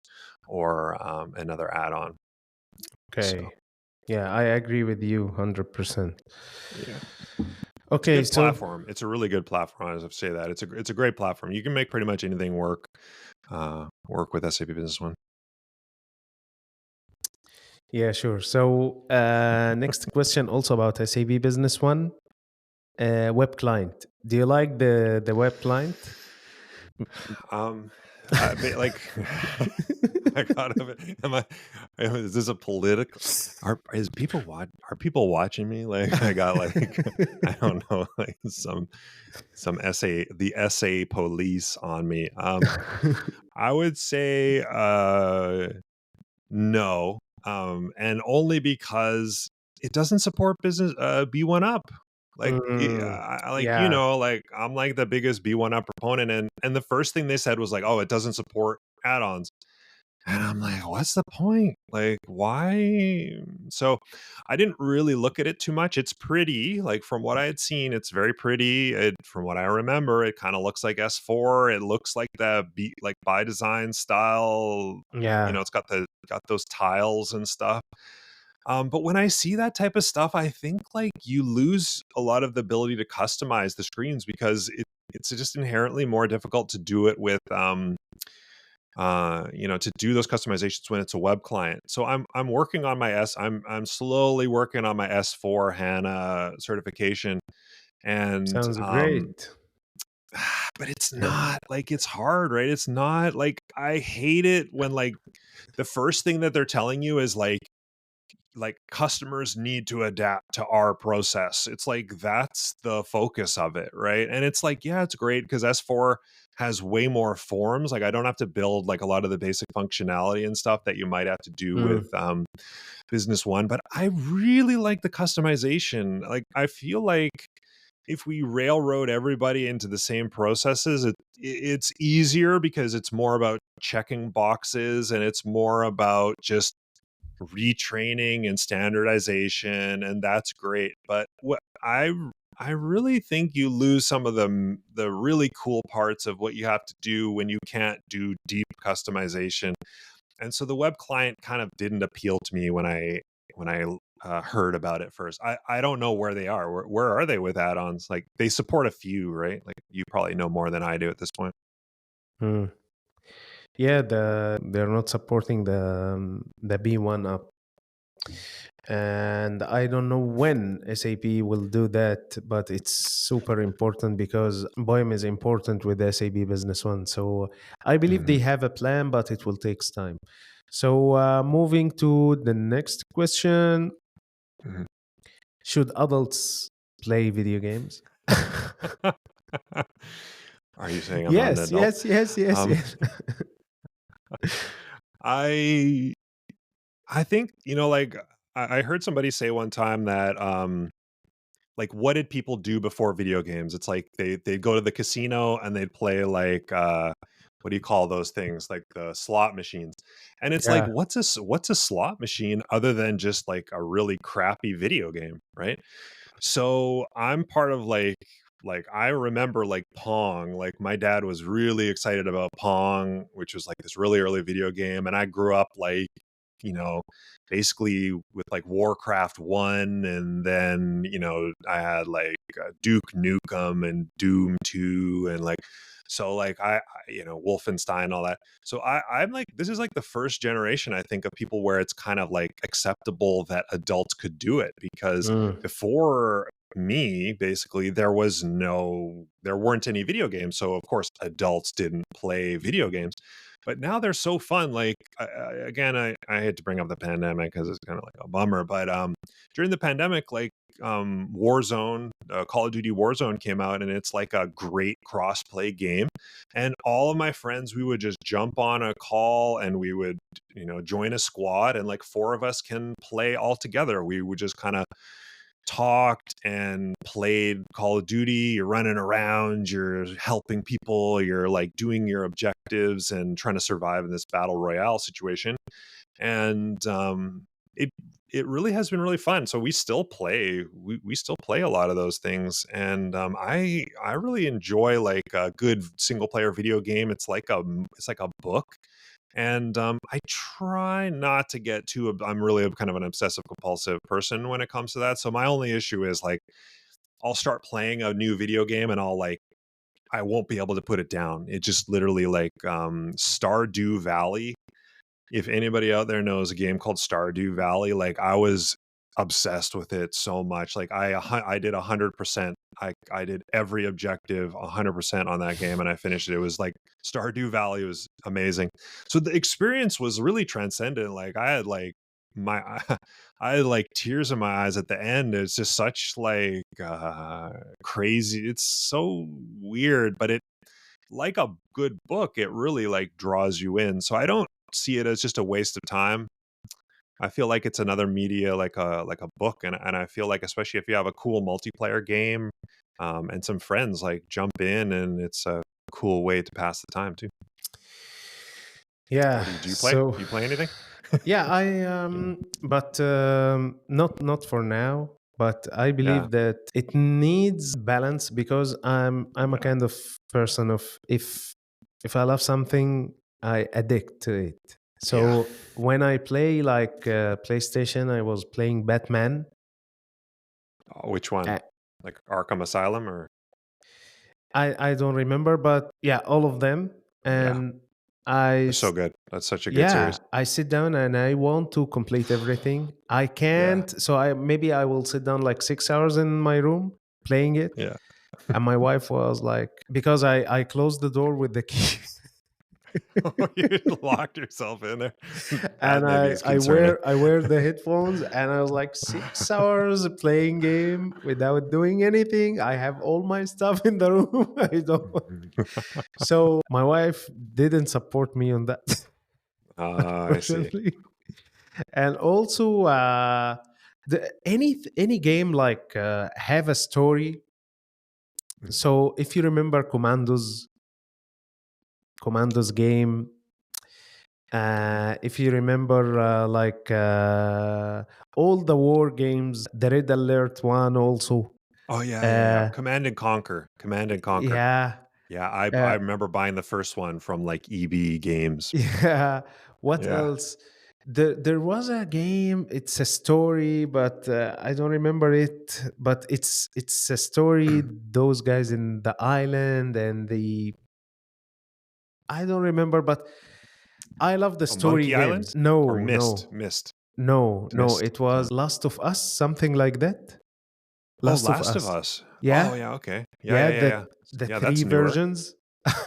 Speaker 2: or another add-on. So
Speaker 1: Okay. Yeah, I agree with you 100%.
Speaker 2: yeah, it's a
Speaker 1: Okay,
Speaker 2: good
Speaker 1: so
Speaker 2: platform. It's a really good platform. As I say that, it's a great platform. You can make pretty much anything work with SAP Business One.
Speaker 1: yeah, sure. So next question also about SAP Business One, web client. Do you like the web client?
Speaker 2: Um, like, I got of it. Is this a political? Are people watching me? Like, I got like, I don't know, like some the essay police on me. I would say, no. And only because it doesn't support business, B1 up. Like,
Speaker 1: Mm,
Speaker 2: like,
Speaker 1: yeah,
Speaker 2: like I'm like the biggest B1 up proponent. And the first thing they said was like, oh, it doesn't support add-ons. And I'm like, what's the point? Like, why? So I didn't really look at it too much. It's pretty. Like, from what I had seen, it's very pretty. From what I remember, it kind of looks like S4. It looks like like by design style.
Speaker 1: yeah,
Speaker 2: It's got those tiles and stuff. But when I see that type of stuff, I think like you lose a lot of the ability to customize the screens because it's just inherently more difficult to do it with to do those customizations when it's a web client. So I'm working on I'm slowly working on my S4 HANA certification, and
Speaker 1: sounds great.
Speaker 2: but it's
Speaker 1: Yeah,
Speaker 2: not like it's hard, right? It's not like I hate it when like the first thing that they're telling you is like customers need to adapt to our process. It's like that's the focus of it, right? And it's like, yeah, it's great because S4 has way more forms. Like I don't have to build like a lot of the basic functionality and stuff that you might have to do with
Speaker 1: mm,
Speaker 2: Business One. But I really like the customization. Like I feel like if we railroad everybody into the same processes, it's easier because it's more about checking boxes and it's more about just retraining and standardization, and that's great. But what I really think you lose some of the really cool parts of what you have to do when you can't do deep customization. And so the web client kind of didn't appeal to me when I heard about it first. I don't know where they are. Where are they with add-ons? Like they support a few, right? Like you probably know more than I do at this point.
Speaker 1: mm. Yeah, they're not supporting the B1 up. And I don't know when SAP will do that, but it's super important because BOEM is important with SAP Business One. So I believe they
Speaker 2: Mhm,
Speaker 1: have a plan, but it will take time. So moving to the next question,
Speaker 2: mhm.
Speaker 1: should adults play video games?
Speaker 2: Are you saying I'm not an
Speaker 1: Yes,
Speaker 2: adult?
Speaker 1: yes, yes, yes,
Speaker 2: Um,
Speaker 1: yes.
Speaker 2: I I think, like I heard somebody say one time that like what did people do before video games? It's like they'd go to the casino and they'd play like what do you call those things? Like the slot machines. And it's like
Speaker 1: Yeah.
Speaker 2: what's a slot machine other than just like a really crappy video game, right? So I'm part of like I remember like Pong. Like my dad was really excited about Pong, which was like this really early video game, and I grew up like, you know, basically with like Warcraft 1, and then, I had like Duke Nukem and Doom 2, and like, so like Wolfenstein, all that. So I'm like, this is like the first generation, I think, of people where it's kind of like acceptable that adults could do it, because
Speaker 1: Mm.
Speaker 2: before me, basically, there weren't any video games. So of course adults didn't play video games, but now they're so fun. Like, again, I hate to bring up the pandemic because it's kind of like a bummer, but during the pandemic, like, Warzone, Call of Duty Warzone came out, and it's like a great cross-play game. And all of my friends, we would just jump on a call and we would, join a squad, and like four of us can play all together. We would just kind of talked and played Call of Duty. You're running around, you're helping people, you're like doing your objectives and trying to survive in this battle royale situation. And it it really has been really fun. So we still play, we still play a lot of those things, and I really enjoy like a good single player video game. It's like a book, and I try not to get too. I'm really kind of an obsessive compulsive person when it comes to that. So my only issue is like I'll start playing a new video game and I won't be able to put it down. It just literally like Stardew Valley. If anybody out there knows a game called Stardew Valley, like I was obsessed with it so much. Like I did 100%. I did every objective 100% on that game, and I finished it. It was like Stardew Valley was amazing. So the experience was really transcendent. Like I had like my I had like tears in my eyes at the end. It's just such like crazy. It's so weird, but it, like a good book, it really like draws you in. So I don't see it as just a waste of time. I feel like it's another media, like a book, and I feel like, especially if you have a cool multiplayer game, and some friends, like jump in, and it's a cool way to pass the time too.
Speaker 1: Yeah.
Speaker 2: What do you play?
Speaker 1: So
Speaker 2: Do you play anything?
Speaker 1: yeah, but not for now. But I
Speaker 2: Yeah,
Speaker 1: believe that it needs balance, because I'm a
Speaker 2: yeah,
Speaker 1: kind of person of, if I love something, I addict to it.
Speaker 2: yeah.
Speaker 1: So when I play like PlayStation, I was playing Batman.
Speaker 2: Oh, which one?
Speaker 1: Uh,
Speaker 2: Like Arkham Asylum, or
Speaker 1: I don't remember, but yeah, all of them.
Speaker 2: yeah,
Speaker 1: And I
Speaker 2: they're so
Speaker 1: s-
Speaker 2: good. That's such a good series.
Speaker 1: yeah, I sit down and I want to complete everything. I
Speaker 2: Yeah,
Speaker 1: can't, so I will sit down like 6 hours in my room playing it.
Speaker 2: yeah.
Speaker 1: And my wife was like, because I closed the door with the key.
Speaker 2: You locked yourself in there. That
Speaker 1: And
Speaker 2: maybe
Speaker 1: I
Speaker 2: is
Speaker 1: I
Speaker 2: concerning.
Speaker 1: wear I wear the headphones, and I was like 6 hours playing game without doing anything. I have all my stuff in the room. I don't. So my wife didn't support me on that,
Speaker 2: I see.
Speaker 1: unfortunately. And also, any game like have a story.
Speaker 2: Mhm.
Speaker 1: So if you remember Commandos game, if you remember all the war games, the Red Alert one also.
Speaker 2: Oh yeah, yeah, yeah.
Speaker 1: Uh,
Speaker 2: Command and Conquer. Command and Conquer.
Speaker 1: yeah,
Speaker 2: Yeah, I
Speaker 1: uh,
Speaker 2: remember buying the first one from like EB Games.
Speaker 1: yeah. What
Speaker 2: Yeah.
Speaker 1: else? There was a game. It's a story, but I don't remember it. But it's a story. Those guys in the island, and the I don't remember, but I love the
Speaker 2: Oh,
Speaker 1: story
Speaker 2: Monkey Island
Speaker 1: games.
Speaker 2: or
Speaker 1: No,
Speaker 2: Mist?
Speaker 1: no,
Speaker 2: Mist.
Speaker 1: no.
Speaker 2: Mist.
Speaker 1: It was Last of Us, something like that.
Speaker 2: Oh,
Speaker 1: Last of
Speaker 2: Last of
Speaker 1: Us.
Speaker 2: Us. Oh,
Speaker 1: Yeah,
Speaker 2: yeah, okay. Yeah,
Speaker 1: yeah.
Speaker 2: yeah, yeah, yeah.
Speaker 1: The
Speaker 2: Yeah,
Speaker 1: three
Speaker 2: that's newer.
Speaker 1: versions.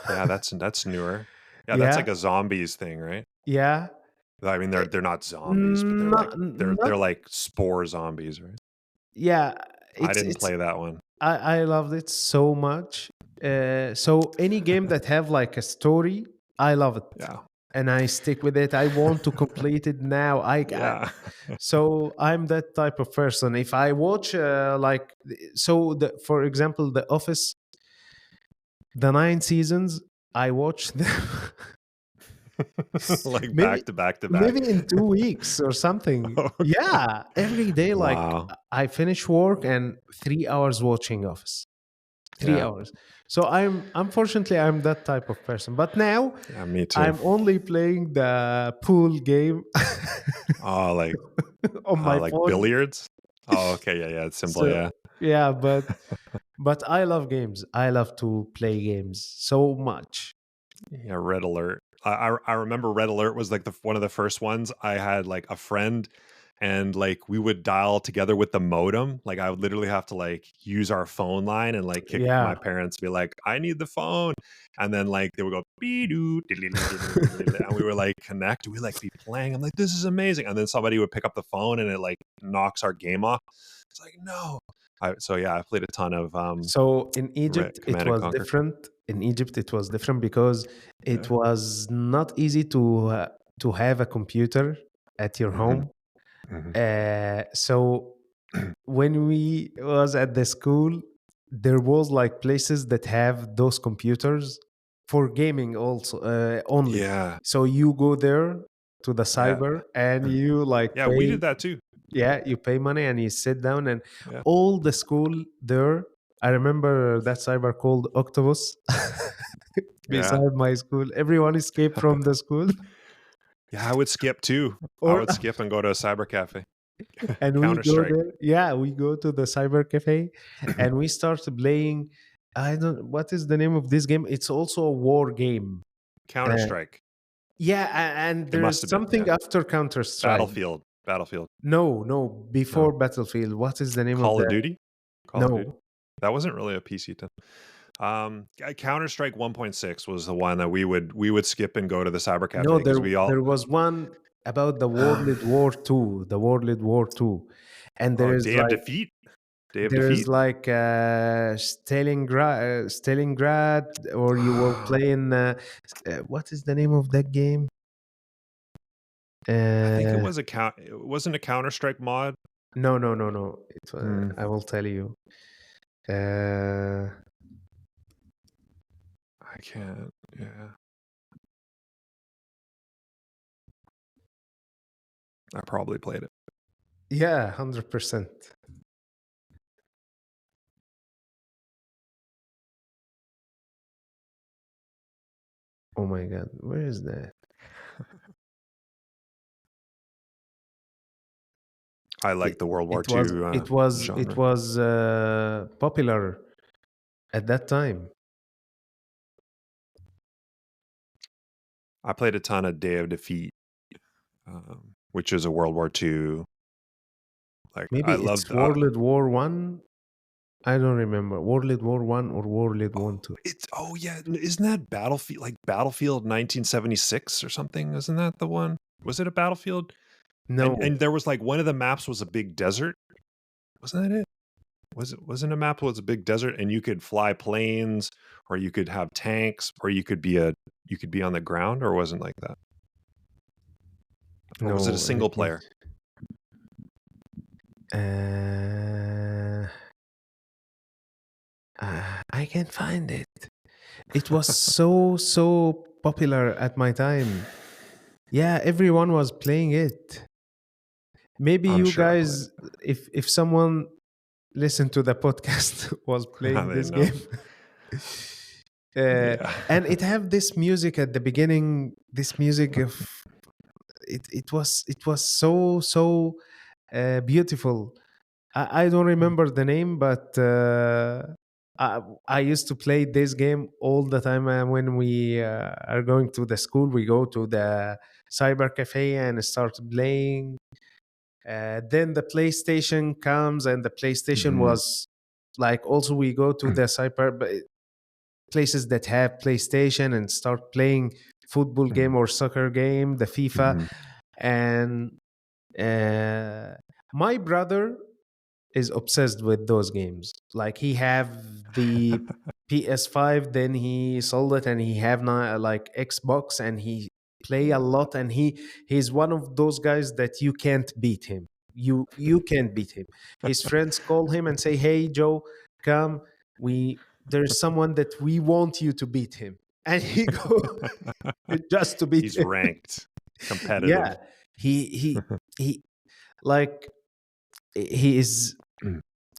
Speaker 2: Yeah, that's newer. Yeah, that's like
Speaker 1: Yeah,
Speaker 2: a zombies thing, right?
Speaker 1: yeah.
Speaker 2: I mean,
Speaker 1: Eh,
Speaker 2: they're not zombies, but they're
Speaker 1: not.
Speaker 2: like spore zombies, right?
Speaker 1: Yeah,
Speaker 2: I
Speaker 1: it's
Speaker 2: didn't
Speaker 1: it's.
Speaker 2: play that one.
Speaker 1: I loved it so much. So any game that have like a story, I love it.
Speaker 2: Yeah.
Speaker 1: and I stick with it. I want to complete it now.
Speaker 2: Yeah.
Speaker 1: So I'm that type of person. If I watch like so, for example, The Office, the 9 seasons, I watched them
Speaker 2: Like
Speaker 1: maybe
Speaker 2: back to back to back.
Speaker 1: maybe in 2 weeks or something.
Speaker 2: Okay.
Speaker 1: Yeah, every day. Like
Speaker 2: Wow.
Speaker 1: I finish work and 3 hours watching Office. three
Speaker 2: Yeah.
Speaker 1: hours. So I'm unfortunately I'm that type of person. But now
Speaker 2: Yeah, me too.
Speaker 1: I'm only playing the pool game
Speaker 2: Oh,
Speaker 1: on my
Speaker 2: like
Speaker 1: phone.
Speaker 2: billiards? Oh, okay. Yeah, yeah. It's simple.
Speaker 1: So
Speaker 2: Yeah.
Speaker 1: yeah, but I love games. I love to play games so much.
Speaker 2: Yeah, Red Alert. I remember Red Alert was like one of the first ones. I had like a friend, and like we would dial together with the modem. Like I would literally have to like use our phone line and like kick my
Speaker 1: Yeah.
Speaker 2: parents, be like, "I need the phone," and then like they would go "Be-doo, diddly-diddly-diddly-diddly," and we were like connect. We like be playing. I'm like, "This is amazing," and then somebody would pick up the phone and it like knocks our game off. It's like no. So yeah, I played a ton of
Speaker 1: So in Egypt, it
Speaker 2: Command and
Speaker 1: was
Speaker 2: Conquer.
Speaker 1: different. In Egypt, it was different because it
Speaker 2: Yeah.
Speaker 1: was not easy to have a computer at your
Speaker 2: Hmm.
Speaker 1: home.
Speaker 2: Hmm.
Speaker 1: So when we was at the school, there was like places that have those computers for gaming also only.
Speaker 2: Yeah.
Speaker 1: So you go there to the
Speaker 2: Yeah.
Speaker 1: cyber and you like
Speaker 2: Yeah, we
Speaker 1: pay.
Speaker 2: did that too.
Speaker 1: Yeah, you pay money and you sit down and
Speaker 2: Yeah.
Speaker 1: all the school there. I remember that cyber called Octopus
Speaker 2: Yeah.
Speaker 1: beside my school. Everyone escaped from the school,
Speaker 2: Yeah, I would skip too. I
Speaker 1: or
Speaker 2: would skip and go to a cyber cafe.
Speaker 1: and we
Speaker 2: Counter
Speaker 1: go
Speaker 2: Strike.
Speaker 1: there. Yeah, we go to the cyber cafe and we start playing. I don't. What is the name of this game? It's also a war game.
Speaker 2: Counter
Speaker 1: Uh,
Speaker 2: Strike.
Speaker 1: yeah, and
Speaker 2: It must
Speaker 1: there's
Speaker 2: have been,
Speaker 1: something
Speaker 2: yeah.
Speaker 1: after Counter Strike.
Speaker 2: Battlefield. Battlefield.
Speaker 1: No, no,
Speaker 2: No.
Speaker 1: before Battlefield. What is the name of
Speaker 2: Call of
Speaker 1: that?
Speaker 2: Duty? Call of Duty?
Speaker 1: No,
Speaker 2: That wasn't really a PC thing. Counter Strike 1.6 was the one that we would skip and go to the cyber cafe
Speaker 1: no.
Speaker 2: because we all
Speaker 1: There was one about the World War Two. The World War Two, and
Speaker 2: oh, Day of Defeat? Day of
Speaker 1: there is
Speaker 2: Defeat?
Speaker 1: like Stalingrad, or you were playing. What is the name of that game?
Speaker 2: I think it
Speaker 1: Uh,
Speaker 2: was it wasn't a Counter Strike mod.
Speaker 1: no, no, no, no.
Speaker 2: Hmm.
Speaker 1: I will tell you. Uh,
Speaker 2: I can't. Yeah. I probably played it.
Speaker 1: yeah, 100%. Oh my god, where is that?
Speaker 2: I
Speaker 1: It,
Speaker 2: like the World War
Speaker 1: it was
Speaker 2: II
Speaker 1: it was it
Speaker 2: genre.
Speaker 1: was popular at that time.
Speaker 2: I played a ton of Day of Defeat, which is a World War II. Like I
Speaker 1: Maybe it's
Speaker 2: loved.
Speaker 1: World War One. I don't remember World War One or World War Two.
Speaker 2: It's yeah, isn't that Battlefield like Battlefield 1976 or something? Isn't that the one? Was it a Battlefield? And
Speaker 1: No,
Speaker 2: there was like one of the maps was a big desert. Wasn't that it? Wasn't a map was a big desert and you could fly planes or you could have tanks or you could be on the ground or wasn't like that? Or was it a
Speaker 1: no.
Speaker 2: single player?
Speaker 1: Uh, I can't find it. It was so popular at my time. Yeah, everyone was playing it. Maybe
Speaker 2: I'm
Speaker 1: you
Speaker 2: sure I played
Speaker 1: guys, if someone listened to the podcast, was
Speaker 2: it.
Speaker 1: playing
Speaker 2: They
Speaker 1: this
Speaker 2: know.
Speaker 1: game. uh,
Speaker 2: Yeah.
Speaker 1: and it have this music at the beginning. This music of it was so beautiful. I don't remember the name, but I used to play this game all the time. When we are going to the school, we go to the cyber cafe and start playing. Then the PlayStation comes, and the PlayStation
Speaker 2: Mhm.
Speaker 1: was like also we go to the cyber places that have PlayStation and start playing football game
Speaker 2: Mhm.
Speaker 1: or soccer game, the FIFA,
Speaker 2: Mhm.
Speaker 1: and uh, my brother is obsessed with those games. Like he have the PS5, then he sold it, and he have now like Xbox, and play a lot, and he's one of those guys that you can't beat him. You can't beat him. His friends call him and say, "Hey, Joe, come. There's someone that we want you to beat him," and he go just to beat
Speaker 2: He's
Speaker 1: him.
Speaker 2: ranked,
Speaker 1: Yeah,
Speaker 2: competitive.
Speaker 1: he like he is.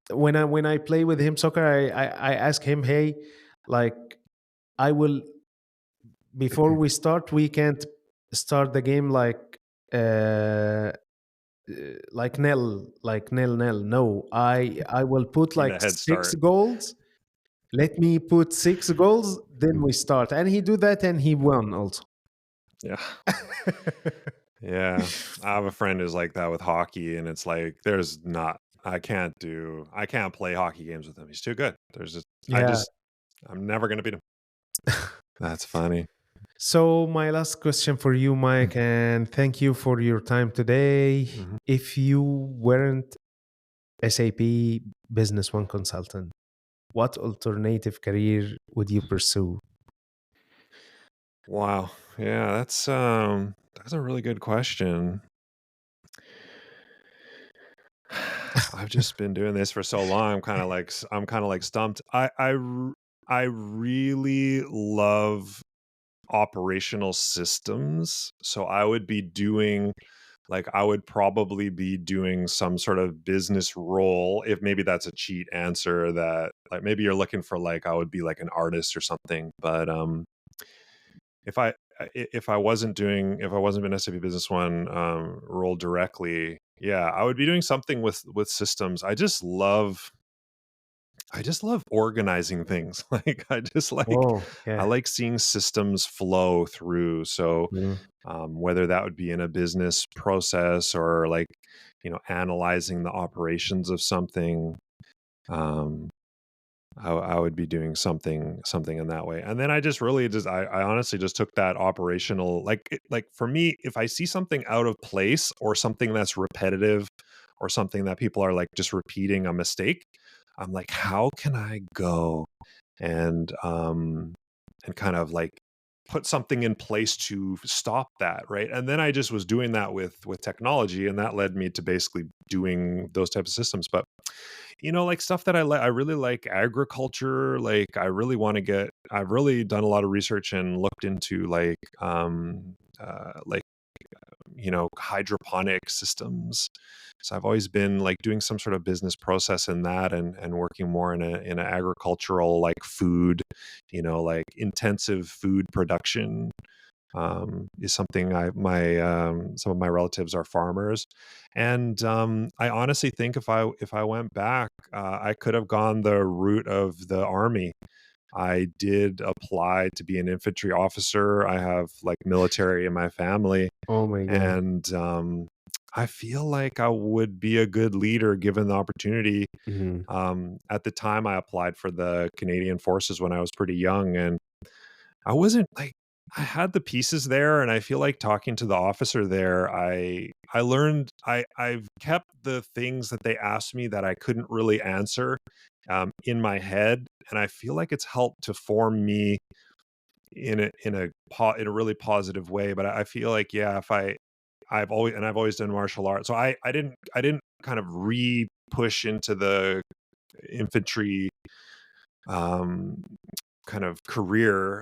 Speaker 1: When I play with him soccer, I ask him, "Hey, like I will before we start, we can't start the game uh, nil. No, I will put
Speaker 2: Need a
Speaker 1: like
Speaker 2: head
Speaker 1: 6
Speaker 2: start.
Speaker 1: goals. Let me put 6 goals, then we start." And he do that, and he won also.
Speaker 2: Yeah. Yeah. I have a friend who's like that with hockey, and it's like I can't play hockey games with him. He's too good.
Speaker 1: Yeah.
Speaker 2: I'm never gonna beat him. That's funny.
Speaker 1: So my last question for you, Mike, and thank you for your time today.
Speaker 2: Mhm.
Speaker 1: If you weren't SAP Business One consultant, what alternative career would you pursue?
Speaker 2: Wow. Yeah, that's a really good question. I've just been doing this for so long. I'm kind of like stumped. I really love operational systems. So I would probably be doing some sort of business role. If maybe that's a cheat answer, that like maybe you're looking for, like I would be like an artist or something. But if I if I wasn't in SAP Business One role directly, yeah, I would be doing something with systems. I just love organizing things. Like
Speaker 1: Oh,
Speaker 2: I
Speaker 1: yeah.
Speaker 2: like seeing systems flow through. So
Speaker 1: Mm.
Speaker 2: whether that would be in a business process or like, analyzing the operations of something, um, I would be doing something in that way. And then I honestly just took that operational, like for me, if I see something out of place or something that's repetitive or something that people are like just repeating a mistake, I'm like, how can I go and kind of like put something in place to stop that, right? And then I just was doing that with technology, and that led me to basically doing those types of systems. But like stuff that I really like agriculture. Like I've really done a lot of research and looked into like hydroponic systems. So I've always been like doing some sort of business process in that, and working more in an agricultural, like food, like intensive food production is something my some of my relatives are farmers. And I honestly think if I went back, I could have gone the route of the army. I did apply to be an infantry officer. I have like military in my family,
Speaker 1: Oh my God.
Speaker 2: and I feel like I would be a good leader given the opportunity.
Speaker 1: Mhm.
Speaker 2: At the time, I applied for the Canadian Forces when I was pretty young, and I wasn't like I had the pieces there, and I feel like talking to the officer there, I learned I've kept the things that they asked me that I couldn't really answer in my head, and I feel like it's helped to form me in a really positive way. But I feel like, yeah, if I've always done martial arts, so I didn't kind of re push into the infantry um kind of career.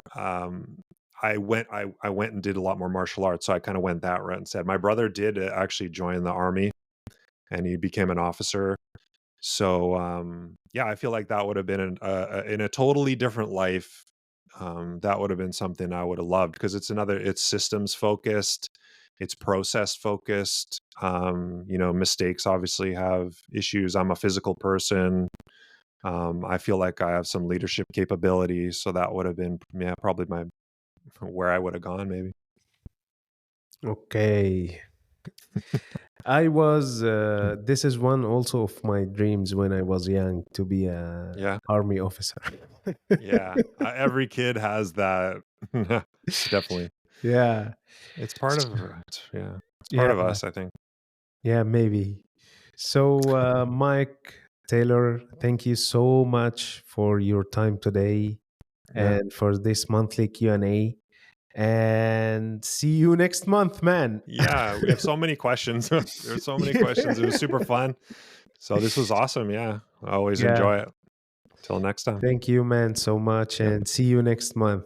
Speaker 2: I went and did a lot more martial arts, so I kind of went that route instead. My brother did actually join the army, and he became an officer. So yeah, I feel like that would have been in a totally different life. That would have been something I would have loved, because it's systems focused, it's process focused. Mistakes obviously have issues. I'm a physical person. I feel like I have some leadership capabilities, so that would have been, yeah, probably my where I would have gone maybe.
Speaker 1: Okay. This is one also of my dreams when I was young, to be a
Speaker 2: Yeah,
Speaker 1: army officer.
Speaker 2: yeah. Every kid has that. Definitely,
Speaker 1: Yeah.
Speaker 2: it's part of yeah, it's part
Speaker 1: Yeah.
Speaker 2: of us, I think.
Speaker 1: Yeah, maybe. So, Mike Taylor, thank you so much for your time today
Speaker 2: Yeah,
Speaker 1: and for this monthly Q&A. and see you next month, man.
Speaker 2: Yeah, we have so many questions. There's so many questions. It was super fun. So this was awesome. Yeah, I always
Speaker 1: Yeah.
Speaker 2: enjoy it. Till next time.
Speaker 1: Thank you, man, so much,
Speaker 2: Yep.
Speaker 1: and see you next month.